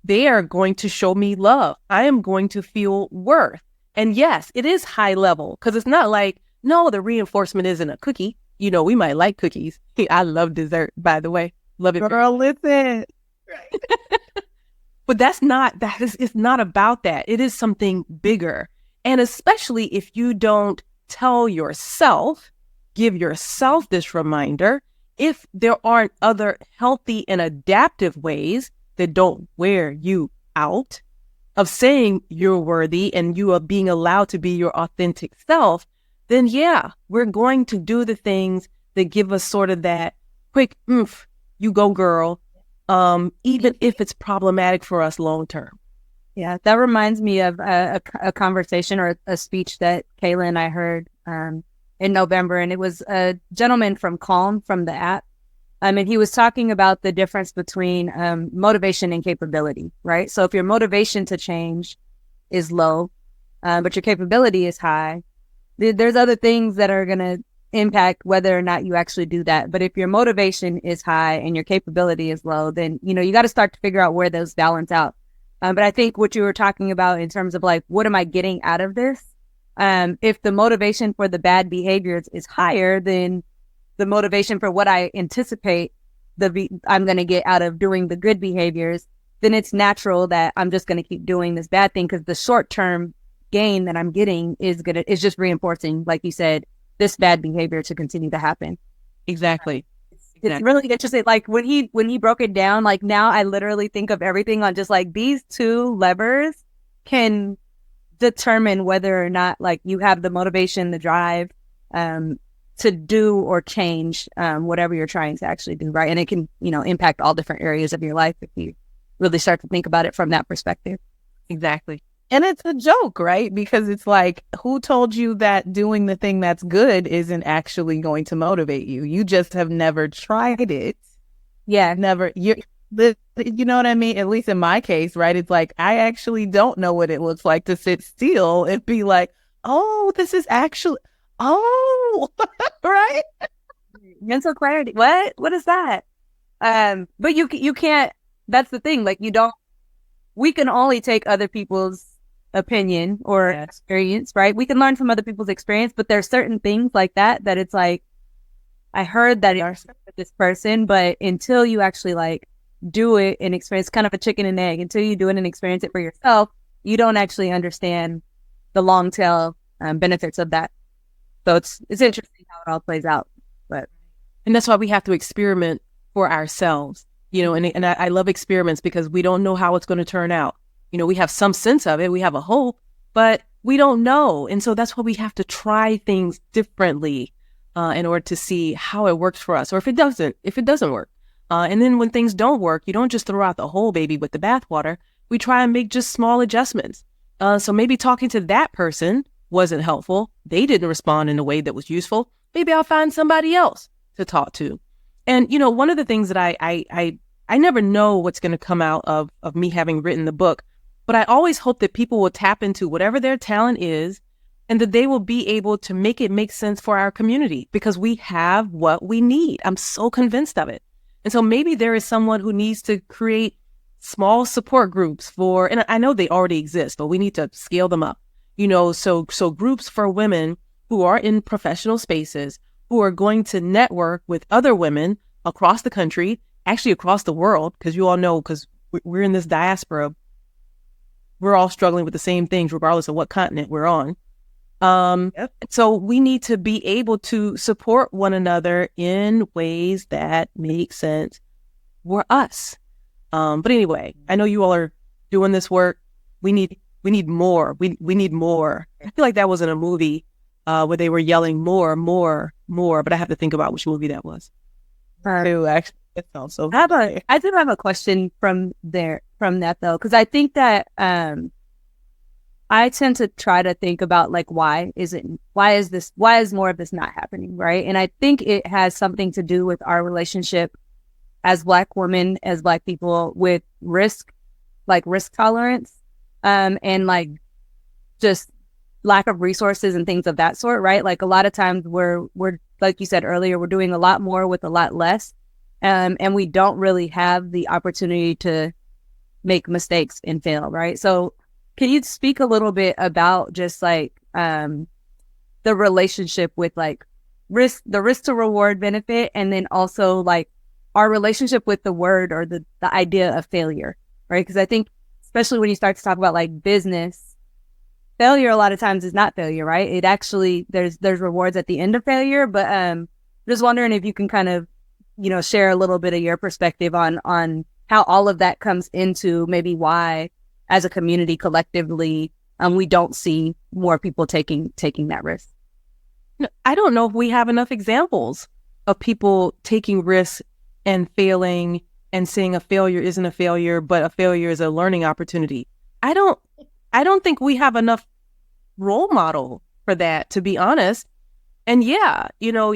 Speaker 3: they are going to show me love. I am going to feel worth. And yes, it is high level because it's not like, no, the reinforcement isn't a cookie. You know, we might like cookies. I love dessert, by the way. Love it.
Speaker 2: Girl, listen.
Speaker 3: But it's not about that. It is something bigger. And especially if you don't tell yourself, give yourself this reminder, if there aren't other healthy and adaptive ways that don't wear you out of saying you're worthy and you are being allowed to be your authentic self, then yeah, we're going to do the things that give us sort of that quick, you go girl, even if it's problematic for us long term.
Speaker 1: Yeah, that reminds me of a conversation or a speech that Kayla and I heard in November, and it was a gentleman from Calm from the app. And he was talking about the difference between motivation and capability, right? So if your motivation to change is low, but your capability is high, there's other things that are going to impact whether or not you actually do that. But if your motivation is high and your capability is low, then, you know, you got to start to figure out where those balance out. But I think what you were talking about in terms of like, what am I getting out of this? If the motivation for the bad behaviors is higher than the motivation for what I anticipate I'm going to get out of doing the good behaviors, then it's natural that I'm just going to keep doing this bad thing because the short-term gain that I'm getting is just reinforcing, like you said, this bad behavior to continue to happen.
Speaker 3: Exactly.
Speaker 1: It's really interesting. Like when he broke it down, like now I literally think of everything on just like these two levers can determine whether or not like you have the motivation, the drive, to do or change whatever you're trying to actually do, right? And it can, you know, impact all different areas of your life if you really start to think about it from that perspective.
Speaker 3: Exactly.
Speaker 2: And it's a joke, right? Because it's like, who told you that doing the thing that's good isn't actually going to motivate you? You just have never tried it.
Speaker 1: Yeah.
Speaker 2: Never. You know what I mean? At least in my case, right? It's like, I actually don't know what it looks like to sit still and be like, oh, this is actually, right?
Speaker 1: Mental clarity. What is that? But you can't, that's the thing. Like we can only take other people's opinion or experience, right? We can learn from other people's experience, but there's certain things like that it's like, I heard that it's with this person, but until you actually like do it and experience, kind of a chicken and egg, until you do it and experience it for yourself, you don't actually understand the long tail benefits of that. So it's interesting how it all plays out.
Speaker 3: And that's why we have to experiment for ourselves, you know, and I love experiments because we don't know how it's going to turn out. You know, we have some sense of it, we have a hope, but we don't know. And so that's why we have to try things differently in order to see how it works for us, or if it doesn't work. And then when things don't work, you don't just throw out the whole baby with the bathwater. We try and make just small adjustments. So maybe talking to that person wasn't helpful. They didn't respond in a way that was useful. Maybe I'll find somebody else to talk to. And, you know, one of the things that I never know what's going to come out of me having written the book, but I always hope that people will tap into whatever their talent is and that they will be able to make it make sense for our community because we have what we need. I'm so convinced of it. And so maybe there is someone who needs to create small support groups and I know they already exist, but we need to scale them up. You know, so groups for women who are in professional spaces, who are going to network with other women across the country, actually across the world, because you all know, because we're in this diaspora, we're all struggling with the same things, regardless of what continent we're on. So we need to be able to support one another in ways that make sense for us. But anyway, I know you all are doing this work. We need more. We need more. I feel like that was in a movie where they were yelling more, but I have to think about which movie that was.
Speaker 2: Actually, it sounds so.
Speaker 1: I do have a question from that though, because I think that I tend to try to think about like why is more of this not happening, right? And I think it has something to do with our relationship as Black women, as Black people, with risk tolerance, and like just lack of resources and things of that sort, right? Like a lot of times we're like you said earlier, we're doing a lot more with a lot less, and we don't really have the opportunity to make mistakes and fail, right? So can you speak a little bit about just like the relationship with like the risk to reward benefit, and then also like our relationship with the word or the idea of failure, right? Because I think especially when you start to talk about like business, failure a lot of times is not failure, right? It actually there's rewards at the end of failure, but just wondering if you can kind of, you know, share a little bit of your perspective on how all of that comes into maybe why as a community collectively we don't see more people taking that risk.
Speaker 3: I don't know if we have enough examples of people taking risks and failing and saying a failure isn't a failure, but a failure is a learning opportunity. I don't think we have enough role model for that, to be honest. And yeah, you know,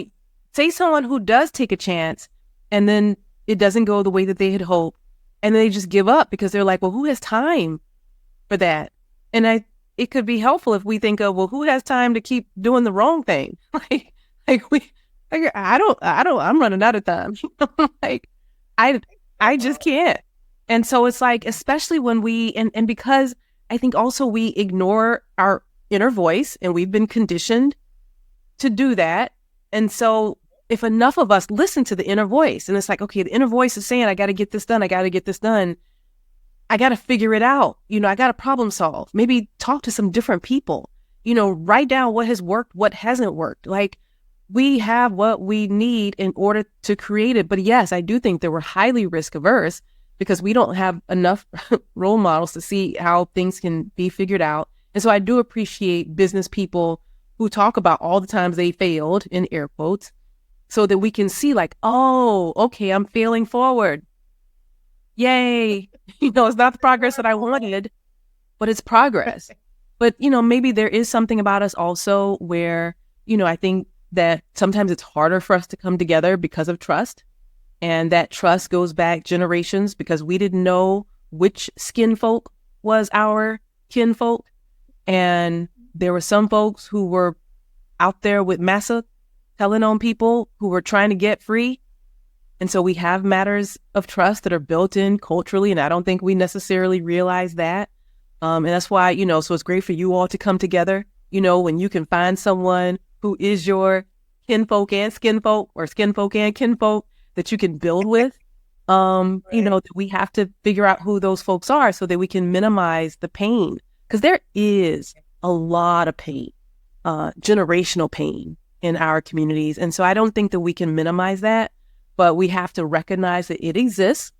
Speaker 3: say someone who does take a chance and then it doesn't go the way that they had hoped, and they just give up because they're like, well, who has time for that? And it could be helpful if we think of, well, who has time to keep doing the wrong thing? I'm running out of time. Like, I just can't. And so it's like, especially when and because I think also we ignore our inner voice, and we've been conditioned to do that. And so if enough of us listen to the inner voice, and it's like, okay, the inner voice is saying, I got to get this done. I got to get this done. I got to figure it out. You know, I got to problem solve, maybe talk to some different people, you know, write down what has worked, what hasn't worked. Like, we have what we need in order to create it. But yes, I do think that we're highly risk averse because we don't have enough role models to see how things can be figured out. And so I do appreciate business people who talk about all the times they failed, in air quotes, so that we can see like, oh, okay, I'm failing forward. Yay. You know, it's not the progress that I wanted, but it's progress. But, you know, maybe there is something about us also where, you know, I think that sometimes it's harder for us to come together because of trust. And that trust goes back generations because we didn't know which skin folk was our kinfolk. And there were some folks who were out there with massa telling on people who were trying to get free. And so we have matters of trust that are built in culturally, and I don't think we necessarily realize that. And that's why, you know, so it's great for you all to come together, you know, when you can find someone who is your kinfolk and skinfolk, or skinfolk and kinfolk, that you can build with. You know, that we have to figure out who those folks are so that we can minimize the pain, because there is a lot of pain, generational pain in our communities. And so I don't think that we can minimize that. But we have to recognize that it exists,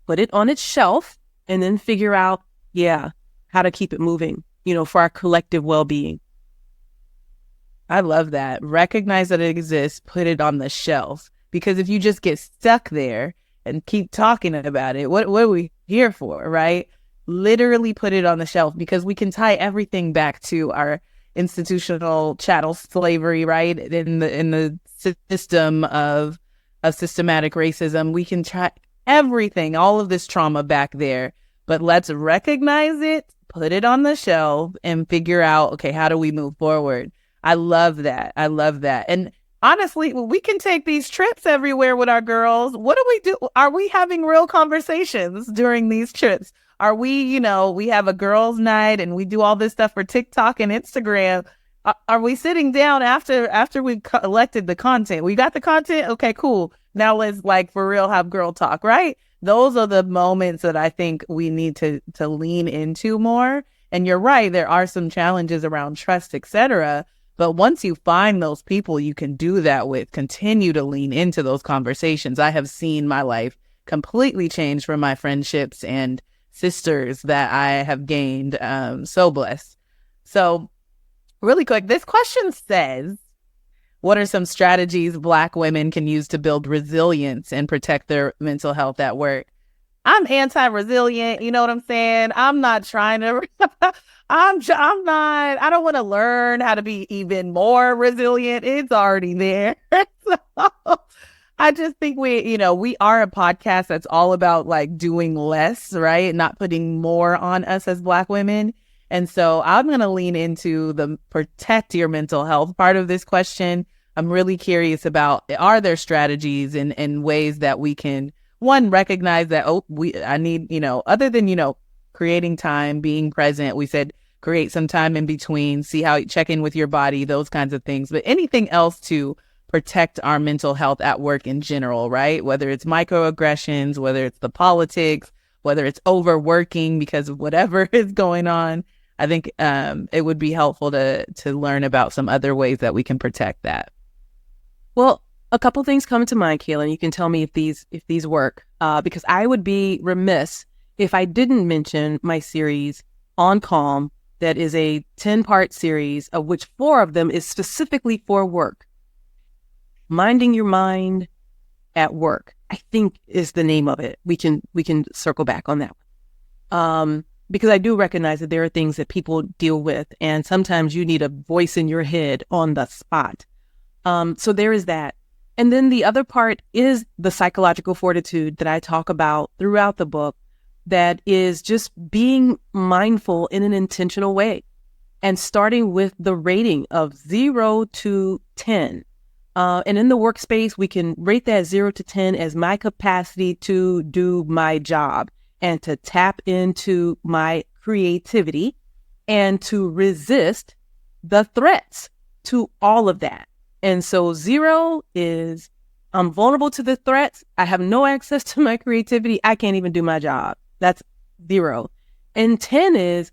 Speaker 3: put it on its shelf, and then figure out, how to keep it moving, you know, for our collective well-being.
Speaker 2: I love that. Recognize that it exists, put it on the shelf. Because if you just get stuck there and keep talking about it, what are we here for, right? Literally put it on the shelf, because we can tie everything back to our institutional chattel slavery, right? In the system of systematic racism. We can try everything, all of this trauma back there, but let's recognize it, put it on the shelf, and figure out, okay, how do we move forward? I love that. I love that. And honestly, we can take these trips everywhere with our girls. What do we do? Are we having real conversations during these trips? Are we, you know, we have a girls' night and we do all this stuff for TikTok and Instagram. Are we sitting down after we've collected the content? We got the content? Okay, cool. Now let's, like, for real, have girl talk, right? Those are the moments that I think we need to lean into more. And you're right, there are some challenges around trust, etc. But once you find those people you can do that with, continue to lean into those conversations. I have seen my life completely change from my friendships and sisters that I have gained. So blessed. So really quick, this question says, what are some strategies Black women can use to build resilience and protect their mental health at work? I'm anti-resilient. You know what I'm saying? I'm not trying to, I'm not, I don't want to learn how to be even more resilient. It's already there. So I just think we are a podcast that's all about like doing less, right? Not putting more on us as Black women. And so I'm going to lean into the protect your mental health part of this question. I'm really curious about, are there strategies and ways that we can one, recognize that, I need, other than, creating time, being present, we said create some time in between, check in with your body, those kinds of things. But anything else to protect our mental health at work in general, right? Whether it's microaggressions, whether it's the politics, whether it's overworking because of whatever is going on. I think it would be helpful to learn about some other ways that we can protect that.
Speaker 3: Well, a couple things come to mind, Kaylin. You can tell me if these work, because I would be remiss if I didn't mention my series on Calm. That is a 10-part series, of which 4 of them is specifically for work. Minding your mind at work, I think, is the name of it. We can circle back on that one. Because I do recognize that there are things that people deal with, and sometimes you need a voice in your head on the spot. So there is that. And then the other part is the psychological fortitude that I talk about throughout the book, that is just being mindful in an intentional way and starting with the rating of 0 to 10. And in the workspace, we can rate that 0 to 10 as my capacity to do my job and to tap into my creativity and to resist the threats to all of that. And so 0 is I'm vulnerable to the threats. I have no access to my creativity. I can't even do my job. That's 0. And 10 is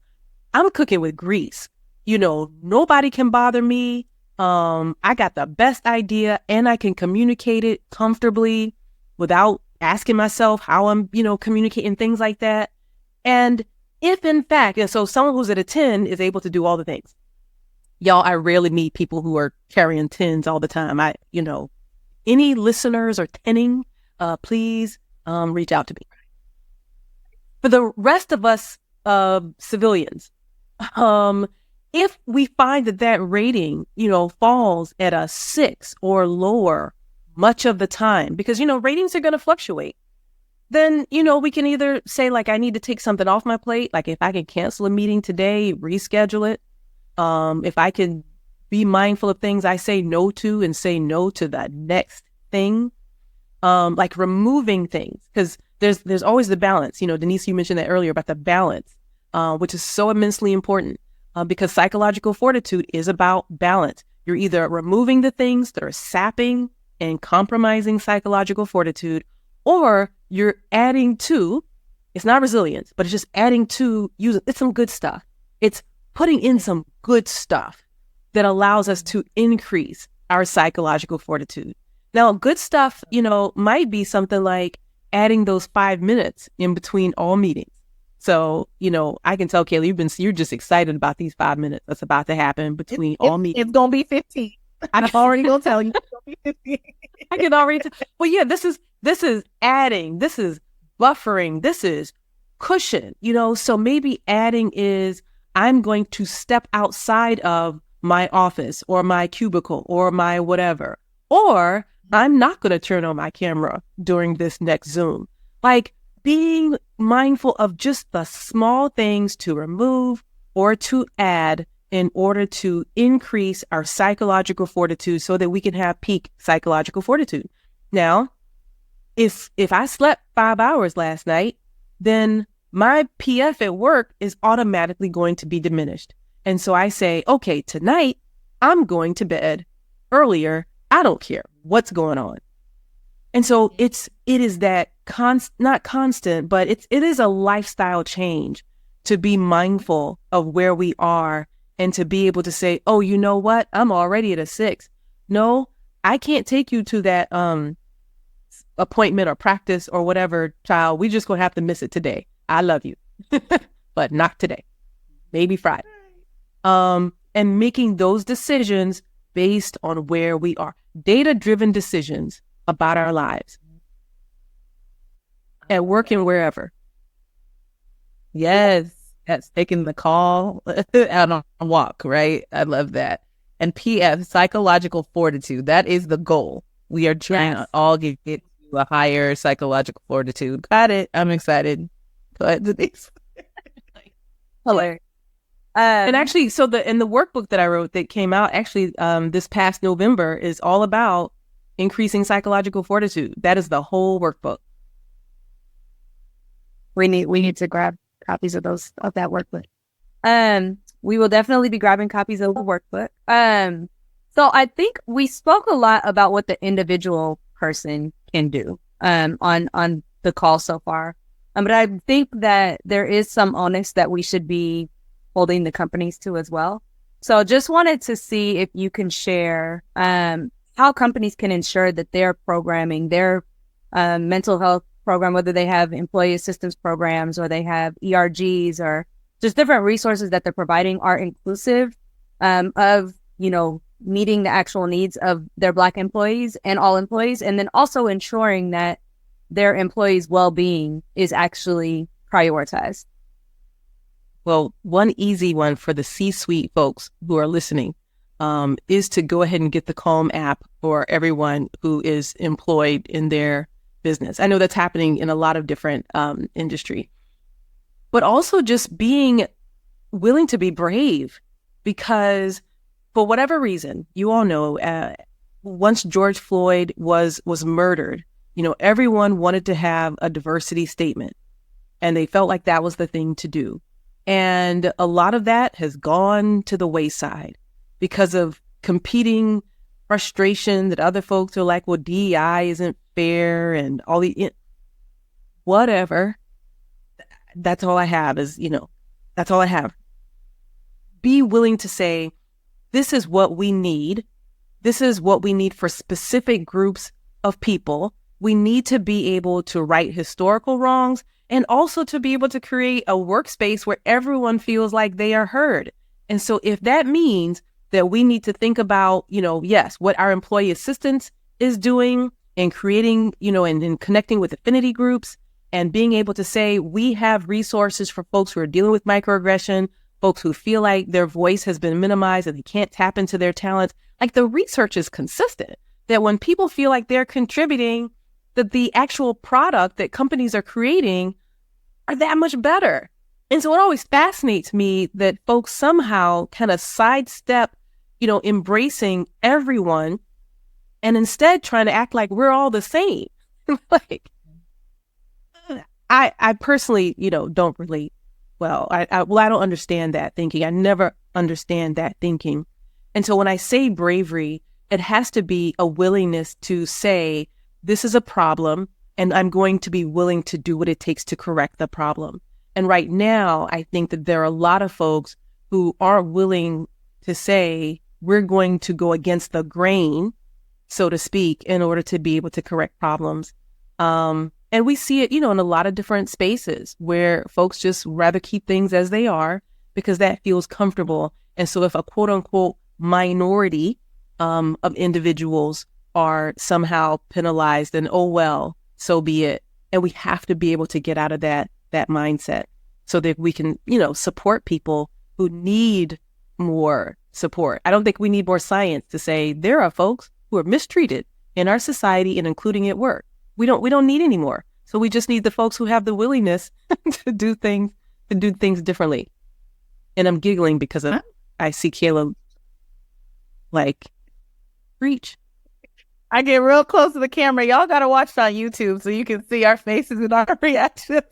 Speaker 3: I'm cooking with grease. Nobody can bother me. I got the best idea and I can communicate it comfortably without asking myself how I'm, communicating, things like that. And if in fact, and so someone who's at a 10 is able to do all the things. Y'all, I rarely meet people who are carrying 10s all the time. Any listeners or 10ing, please reach out to me. For the rest of us civilians, if we find that rating, falls at a 6 or lower much of the time, because, ratings are going to fluctuate, then, we can either say, like, I need to take something off my plate. Like, if I can cancel a meeting today, reschedule it. If I can be mindful of things I say no to and say no to the next thing, like removing things, because there's always the balance. Denise, you mentioned that earlier about the balance, which is so immensely important, because psychological fortitude is about balance. You're either removing the things that are sapping and compromising psychological fortitude, or you're adding to, it's not resilience, but it's just adding to, it's some good stuff. It's putting in some good stuff that allows us to increase our psychological fortitude. Now, good stuff, might be something like adding those 5 minutes in between all meetings. So, I can tell Kayla, you're just excited about these 5 minutes that's about to happen between all meetings.
Speaker 2: It's going to be 15. I'm already going to tell you it's going to be 15.
Speaker 3: I can already well, yeah, this is adding, this is buffering, this is cushion, so maybe adding is I'm going to step outside of my office or my cubicle or my whatever, or I'm not going to turn on my camera during this next Zoom. Like, being mindful of just the small things to remove or to add in order to increase our psychological fortitude so that we can have peak psychological fortitude. Now, if I slept 5 hours last night, then my PF at work is automatically going to be diminished. And so I say, okay, tonight I'm going to bed earlier. I don't care what's going on. And so it is that not constant, but it is a lifestyle change to be mindful of where we are and to be able to say, oh, you know what? I'm already at a 6. No, I can't take you to that appointment or practice or whatever, child. We just going to have to miss it today. I love you, but not today. Maybe Friday. And making those decisions based on where we are. Data-driven decisions about our lives. At work and wherever.
Speaker 2: Yes. That's taking the call out on a walk, right? I love that. And PF, psychological fortitude. That is the goal. We are trying to all get to a higher psychological fortitude. Got it. I'm excited. Go ahead, Denise.
Speaker 1: Hilarious.
Speaker 3: And actually, so in the workbook that I wrote that came out actually this past November is all about increasing psychological fortitude. That is the whole workbook.
Speaker 1: We need to grab copies of that workbook. We will definitely be grabbing copies of the workbook. So I think we spoke a lot about what the individual person can do on the call so far. But I think that there is some onus that we should be holding the companies to as well. So just wanted to see if you can share how companies can ensure that their programming, their mental health program, whether they have employee assistance programs or they have ERGs or just different resources that they're providing, are inclusive of, meeting the actual needs of their Black employees and all employees, and then also ensuring that their employees' well-being is actually prioritized.
Speaker 3: Well, one easy one for the C-suite folks who are listening is to go ahead and get the Calm app for everyone who is employed in their business. I know that's happening in a lot of different industry, but also just being willing to be brave, because for whatever reason, you all know, once George Floyd was murdered, everyone wanted to have a diversity statement, and they felt like that was the thing to do. And a lot of that has gone to the wayside because of competing frustration that other folks are like, well, DEI isn't fair and all the whatever. That's all I have that's all I have. Be willing to say, this is what we need. This is what we need for specific groups of people. We need to be able to right historical wrongs and also to be able to create a workspace where everyone feels like they are heard. And so if that means that we need to think about, yes, what our employee assistance is doing and creating, and connecting with affinity groups and being able to say, we have resources for folks who are dealing with microaggression, folks who feel like their voice has been minimized and they can't tap into their talents. Like, the research is consistent that when people feel like they're contributing, that the actual product that companies are creating are that much better. And so it always fascinates me that folks somehow kind of sidestep, embracing everyone and instead trying to act like we're all the same. Like, I personally, don't relate. Well, I don't understand that thinking. I never understand that thinking. And so when I say bravery, it has to be a willingness to say, this is a problem, and I'm going to be willing to do what it takes to correct the problem. And right now, I think that there are a lot of folks who aren't willing to say, we're going to go against the grain, so to speak, in order to be able to correct problems. And we see it, in a lot of different spaces where folks just rather keep things as they are because that feels comfortable. And so if a quote unquote minority of individuals are somehow penalized, then, oh, well, so be it. And we have to be able to get out of that mindset so that we can, support people who need more support. I don't think we need more science to say there are folks who are mistreated in our society and including at work. We don't need any more. So we just need the folks who have the willingness to do things differently. And I'm giggling because I see Kayla like preach.
Speaker 2: I get real close to the camera. Y'all got to watch it on YouTube so you can see our faces and our reactions.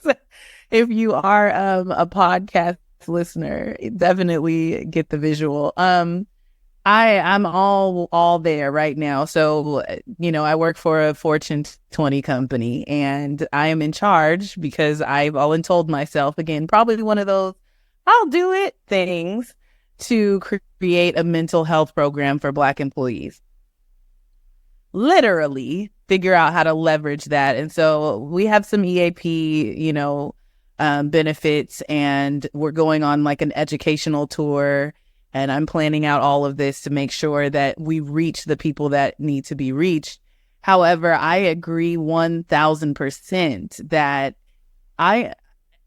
Speaker 2: If you are a podcast listener, definitely get the visual. I'm all there right now. So, I work for a Fortune 20 company and I am in charge because I've told myself, again, probably one of those I'll do it things, to create a mental health program for Black employees. Literally figure out how to leverage that. And so we have some EAP, benefits, and we're going on like an educational tour. And I'm planning out all of this to make sure that we reach the people that need to be reached. However, I agree 1000% that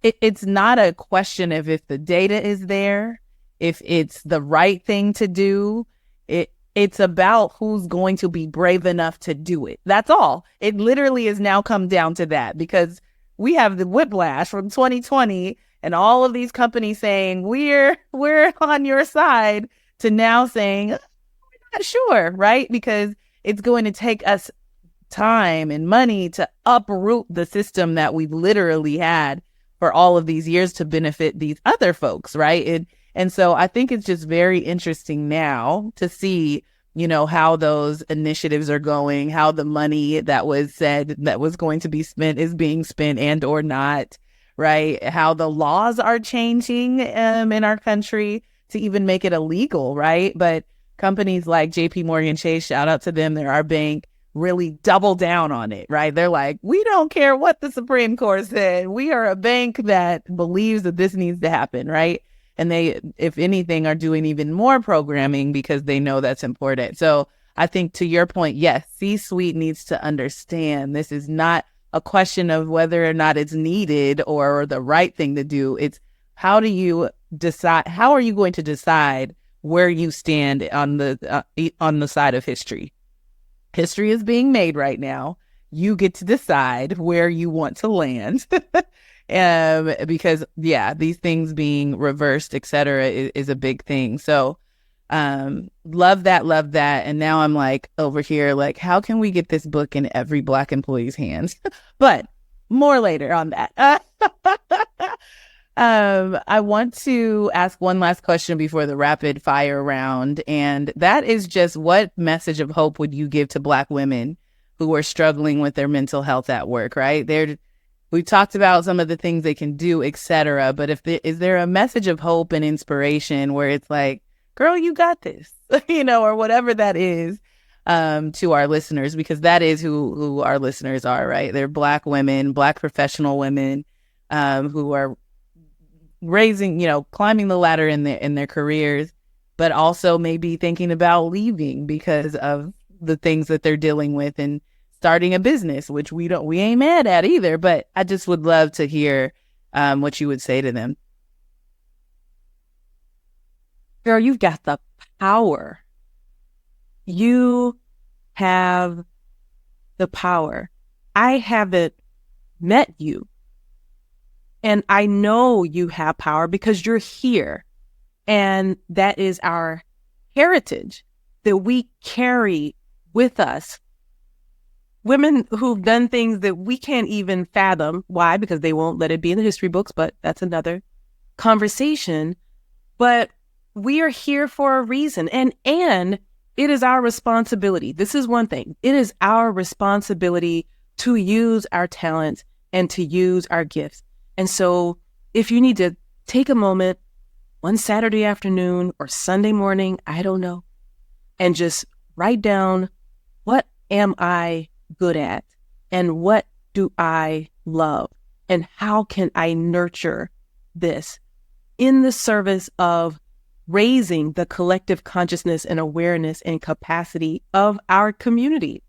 Speaker 2: it's not a question of if the data is there, if it's the right thing to do. It's about who's going to be brave enough to do it. That's all. It literally has now come down to that, because we have the whiplash from 2020 and all of these companies saying we're on your side, to now saying we're not sure, right? Because it's going to take us time and money to uproot the system that we've literally had for all of these years to benefit these other folks, right? And so I think it's just very interesting now to see, you know, how those initiatives are going, how the money that was said that was going to be spent is being spent and or not, right? How the laws are changing in our country to even make it illegal, right? But companies like JP Morgan Chase, shout out to them, they're our bank, really double down on it, right? They're like, we don't care what the Supreme Court said. We are a bank that believes that this needs to happen, right? And they, if anything, are doing even more programming because they know that's important. So I think to your point, yes, C-suite needs to understand this is not a question of whether or not it's needed or the right thing to do. It's how do you decide, how are you going to decide where you stand on the side of history? History is being made right now. You get to decide where you want to land. Because these things being reversed, et cetera, is a big thing. So, love that. And now I'm like over here, like, how can we get this book in every Black employee's hands? But more later on that. I want to ask one last question before the rapid fire round. And that is just, what message of hope would you give to Black women who are struggling with their mental health at work, right? We've talked about some of the things they can do, et cetera. But is there a message of hope and inspiration where it's like, girl, you got this, you know, or whatever that is, to our listeners, because that is who our listeners are, right? They're Black women, Black professional women, who are raising, you know, climbing the ladder in their careers, but also maybe thinking about leaving because of the things that they're dealing with and starting a business, which we ain't mad at either. But I just would love to hear what you would say to them.
Speaker 3: Girl, you've got the power. You have the power. I haven't met you. And I know you have power because you're here. And that is our heritage that we carry with us. Women who've done things that we can't even fathom. Why? Because they won't let it be in the history books, but that's another conversation. But we are here for a reason. And it is our responsibility. This is one thing. It is our responsibility to use our talents and to use our gifts. And so if you need to take a moment one Saturday afternoon or Sunday morning, I don't know, and just write down, what am I good at? And what do I love? And how can I nurture this in the service of raising the collective consciousness and awareness and capacity of our community?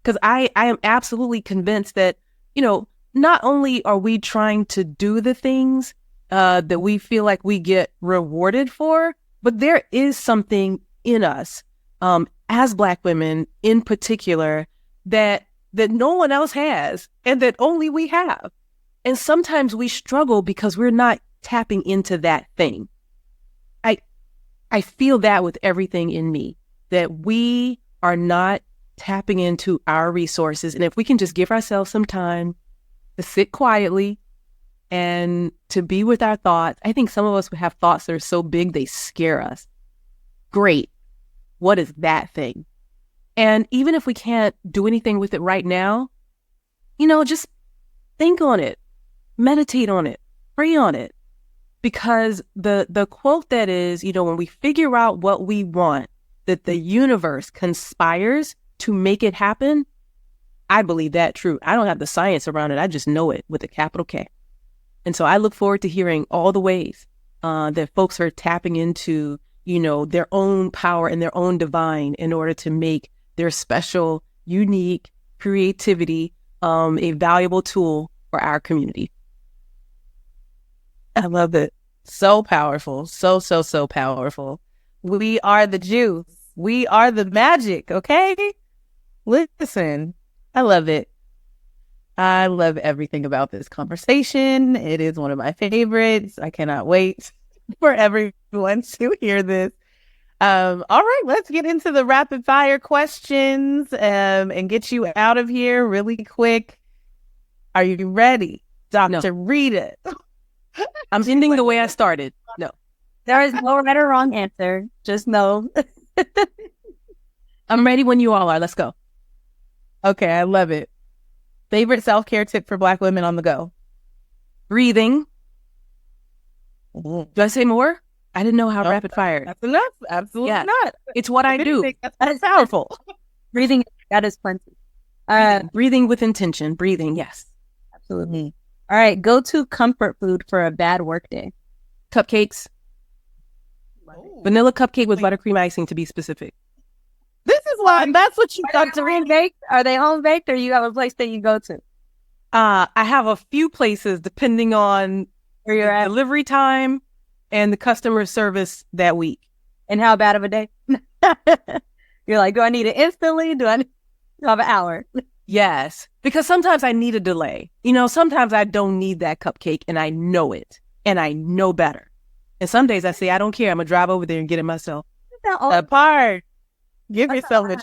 Speaker 3: Because I am absolutely convinced that, you know, not only are we trying to do the things that we feel like we get rewarded for, but there is something in us, as Black women in particular, that no one else has and that only we have. And sometimes we struggle because we're not tapping into that thing. I feel that with everything in me, that we are not tapping into our resources. And if we can just give ourselves some time to sit quietly and to be with our thoughts. I think some of us would have thoughts that are so big they scare us. Great. What is that thing? And even if we can't do anything with it right now, you know, just think on it, meditate on it, pray on it. Because the quote that is, you know, when we figure out what we want, that the universe conspires to make it happen, I believe that true. I don't have the science around it. I just know it with a capital K. And so I look forward to hearing all the ways that folks are tapping into, you know, their own power and their own divine in order to make their special, unique creativity a valuable tool for our community.
Speaker 2: I love it. So powerful. So powerful. We are the juice. We are the magic. Okay. Listen, I love it. I love everything about this conversation. It is one of my favorites. I cannot wait for everyone to hear this. All right, let's get into the rapid fire questions and get you out of here really quick. Are you ready, Dr.
Speaker 3: No.
Speaker 2: Rheeda?
Speaker 3: I'm ending the way I started. No.
Speaker 1: There is no right or wrong answer. Just no.
Speaker 3: I'm ready when you all are. Let's go.
Speaker 2: Okay, I love it. Favorite self-care tip for Black women on the go?
Speaker 3: Breathing. Do I say more? I didn't know how rapid fire.
Speaker 2: That's enough. Absolutely not.
Speaker 3: It's what I do.
Speaker 2: That's powerful.
Speaker 1: Breathing, that is plenty.
Speaker 3: Breathing with intention. Breathing, yes.
Speaker 1: Absolutely. All right, go to comfort food for a bad work day.
Speaker 3: Cupcakes. Vanilla cupcake with buttercream icing, to be specific.
Speaker 2: This is why. That's what you got to
Speaker 1: Home baked? Are they home baked, or you have a place that you go to?
Speaker 3: I have a few places depending on
Speaker 1: Where you're at
Speaker 3: delivery time and the customer service that week.
Speaker 1: and how bad of a day? You're like, do I need it instantly? Do I have an hour?
Speaker 3: Yes, because sometimes I need a delay. Sometimes I don't need that cupcake, and I know it, and I know better. And some days I say, I don't care. I'm going to drive over there and get it myself.
Speaker 2: Apart. Give yourself a...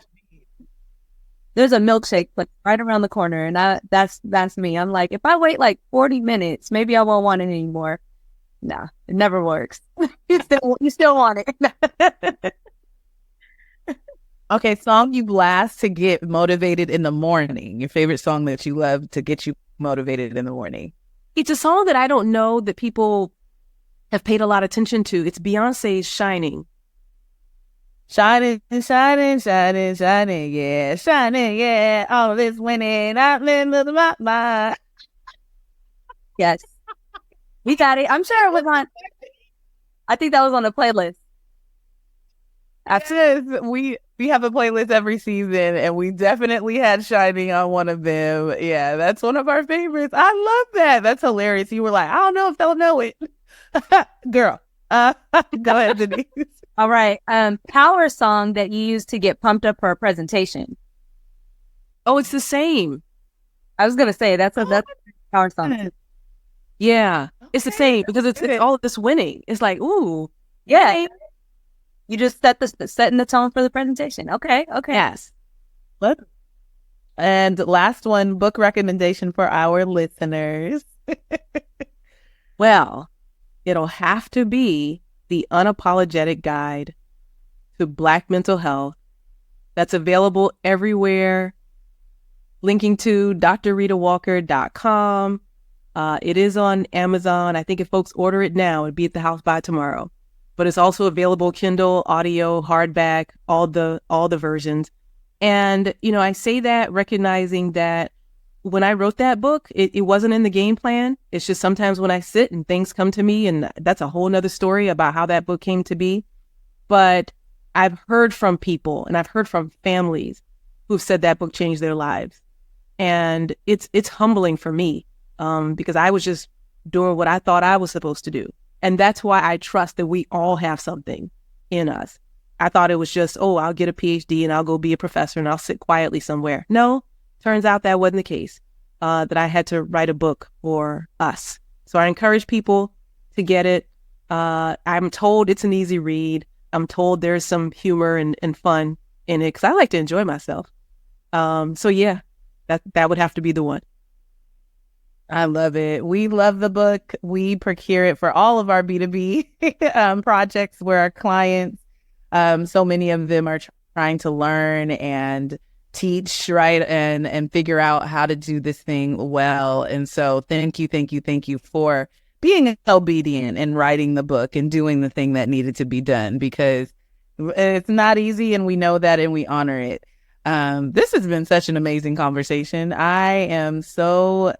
Speaker 1: There's a milkshake place right around the corner, and that's me. I'm like, if I wait like 40 minutes, maybe I won't want it anymore. Nah, it never works. You still want it.
Speaker 2: Okay, song you blast to get motivated in the morning. Your favorite song that you love to get you motivated in the morning.
Speaker 3: It's a song that I don't know that people have paid a lot of attention to. It's Beyonce's Shining.
Speaker 2: Shining, shining, shining, shining, yeah, shining, yeah. All this winning, I'm in my.
Speaker 1: Yes. We got it. I'm sure it was on. I think that was on the playlist.
Speaker 2: Yes, we have a playlist every season, and we definitely had Shining on one of them. Yeah, that's one of our favorites. I love that. That's hilarious. You were like, I don't know if they'll know it. Girl, go ahead, Denise.
Speaker 1: All right. Power song that you use to get pumped up for a presentation.
Speaker 3: Oh, it's the same.
Speaker 1: I was gonna say that's a power song.
Speaker 3: Yeah, it's the same because it's all of this winning. It's like, ooh,
Speaker 1: Yeah. You just setting the tone for the presentation. Okay.
Speaker 3: yes.
Speaker 2: And last one, book recommendation for our listeners.
Speaker 3: Well, it'll have to be The Unapologetic Guide to Black Mental Health. That's available everywhere. Linking to drrheedawalker.com. It is on Amazon. I think if folks order it now, it'd be at the house by tomorrow. But it's also available Kindle, audio, hardback, all the versions. And, I say that recognizing that when I wrote that book, it wasn't in the game plan. It's just sometimes when I sit and things come to me, and that's a whole nother story about how that book came to be. But I've heard from people and I've heard from families who've said that book changed their lives. And it's humbling for me because I was just doing what I thought I was supposed to do. And that's why I trust that we all have something in us. I thought it was just, I'll get a PhD and I'll go be a professor and I'll sit quietly somewhere. No, turns out that wasn't the case, that I had to write a book for us. So I encourage people to get it. I'm told it's an easy read. I'm told there's some humor and fun in it because I like to enjoy myself. So yeah, that would have to be the one.
Speaker 2: I love it. We love the book. We procure it for all of our B2B projects where our clients, so many of them are trying to learn and teach, right, and figure out how to do this thing well. And so thank you for being obedient and writing the book and doing the thing that needed to be done, because it's not easy, and we know that, and we honor it. This has been such an amazing conversation. I am so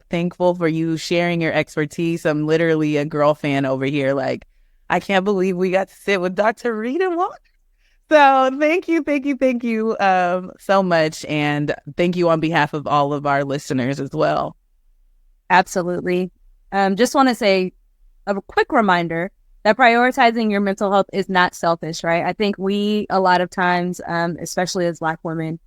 Speaker 2: thankful for you sharing your expertise. I'm literally a girl fan over here. I can't believe we got to sit with Dr. Rheeda Walker. So thank you so much. And thank you on behalf of all of our listeners as well.
Speaker 1: Absolutely. Just want to say a quick reminder that prioritizing your mental health is not selfish, right? I think we, a lot of times, especially as Black women,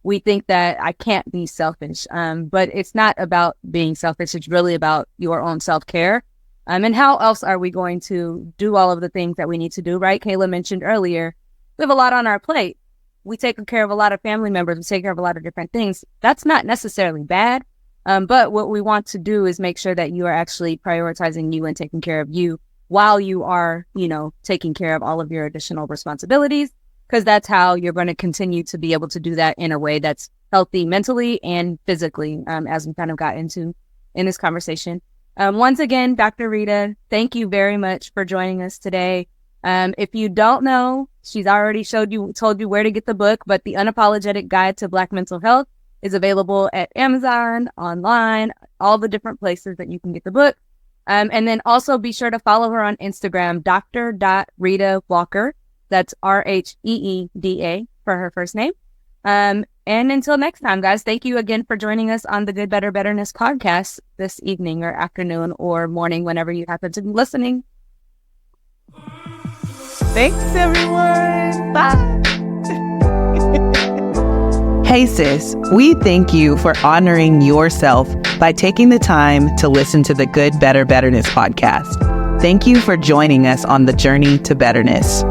Speaker 1: we think that I can't be selfish, but it's not about being selfish. It's really about your own self-care. And how else are we going to do all of the things that we need to do, right? Kayla mentioned earlier, we have a lot on our plate. We take care of a lot of family members. We take care of a lot of different things. That's not necessarily bad. But what we want to do is make sure that you are actually prioritizing you and taking care of you while you are, taking care of all of your additional responsibilities, because that's how you're going to continue to be able to do that in a way that's healthy mentally and physically, as we kind of got into in this conversation. Once again, Dr. Rheeda, thank you very much for joining us today. If you don't know, she's already told you where to get the book, but The Unapologetic Guide to Black Mental Health is available at Amazon, online, all the different places that you can get the book. And then also be sure to follow her on Instagram, Dr.Rheeda Walker. That's RHEEDA for her first name. And until next time, guys, thank you again for joining us on the Good, Better, Betterness podcast this evening or afternoon or morning, whenever you happen to be listening.
Speaker 2: Thanks, everyone. Bye. Hey, sis, we thank you for honoring yourself by taking the time to listen to the Good, Better, Betterness podcast. Thank you for joining us on the journey to betterness.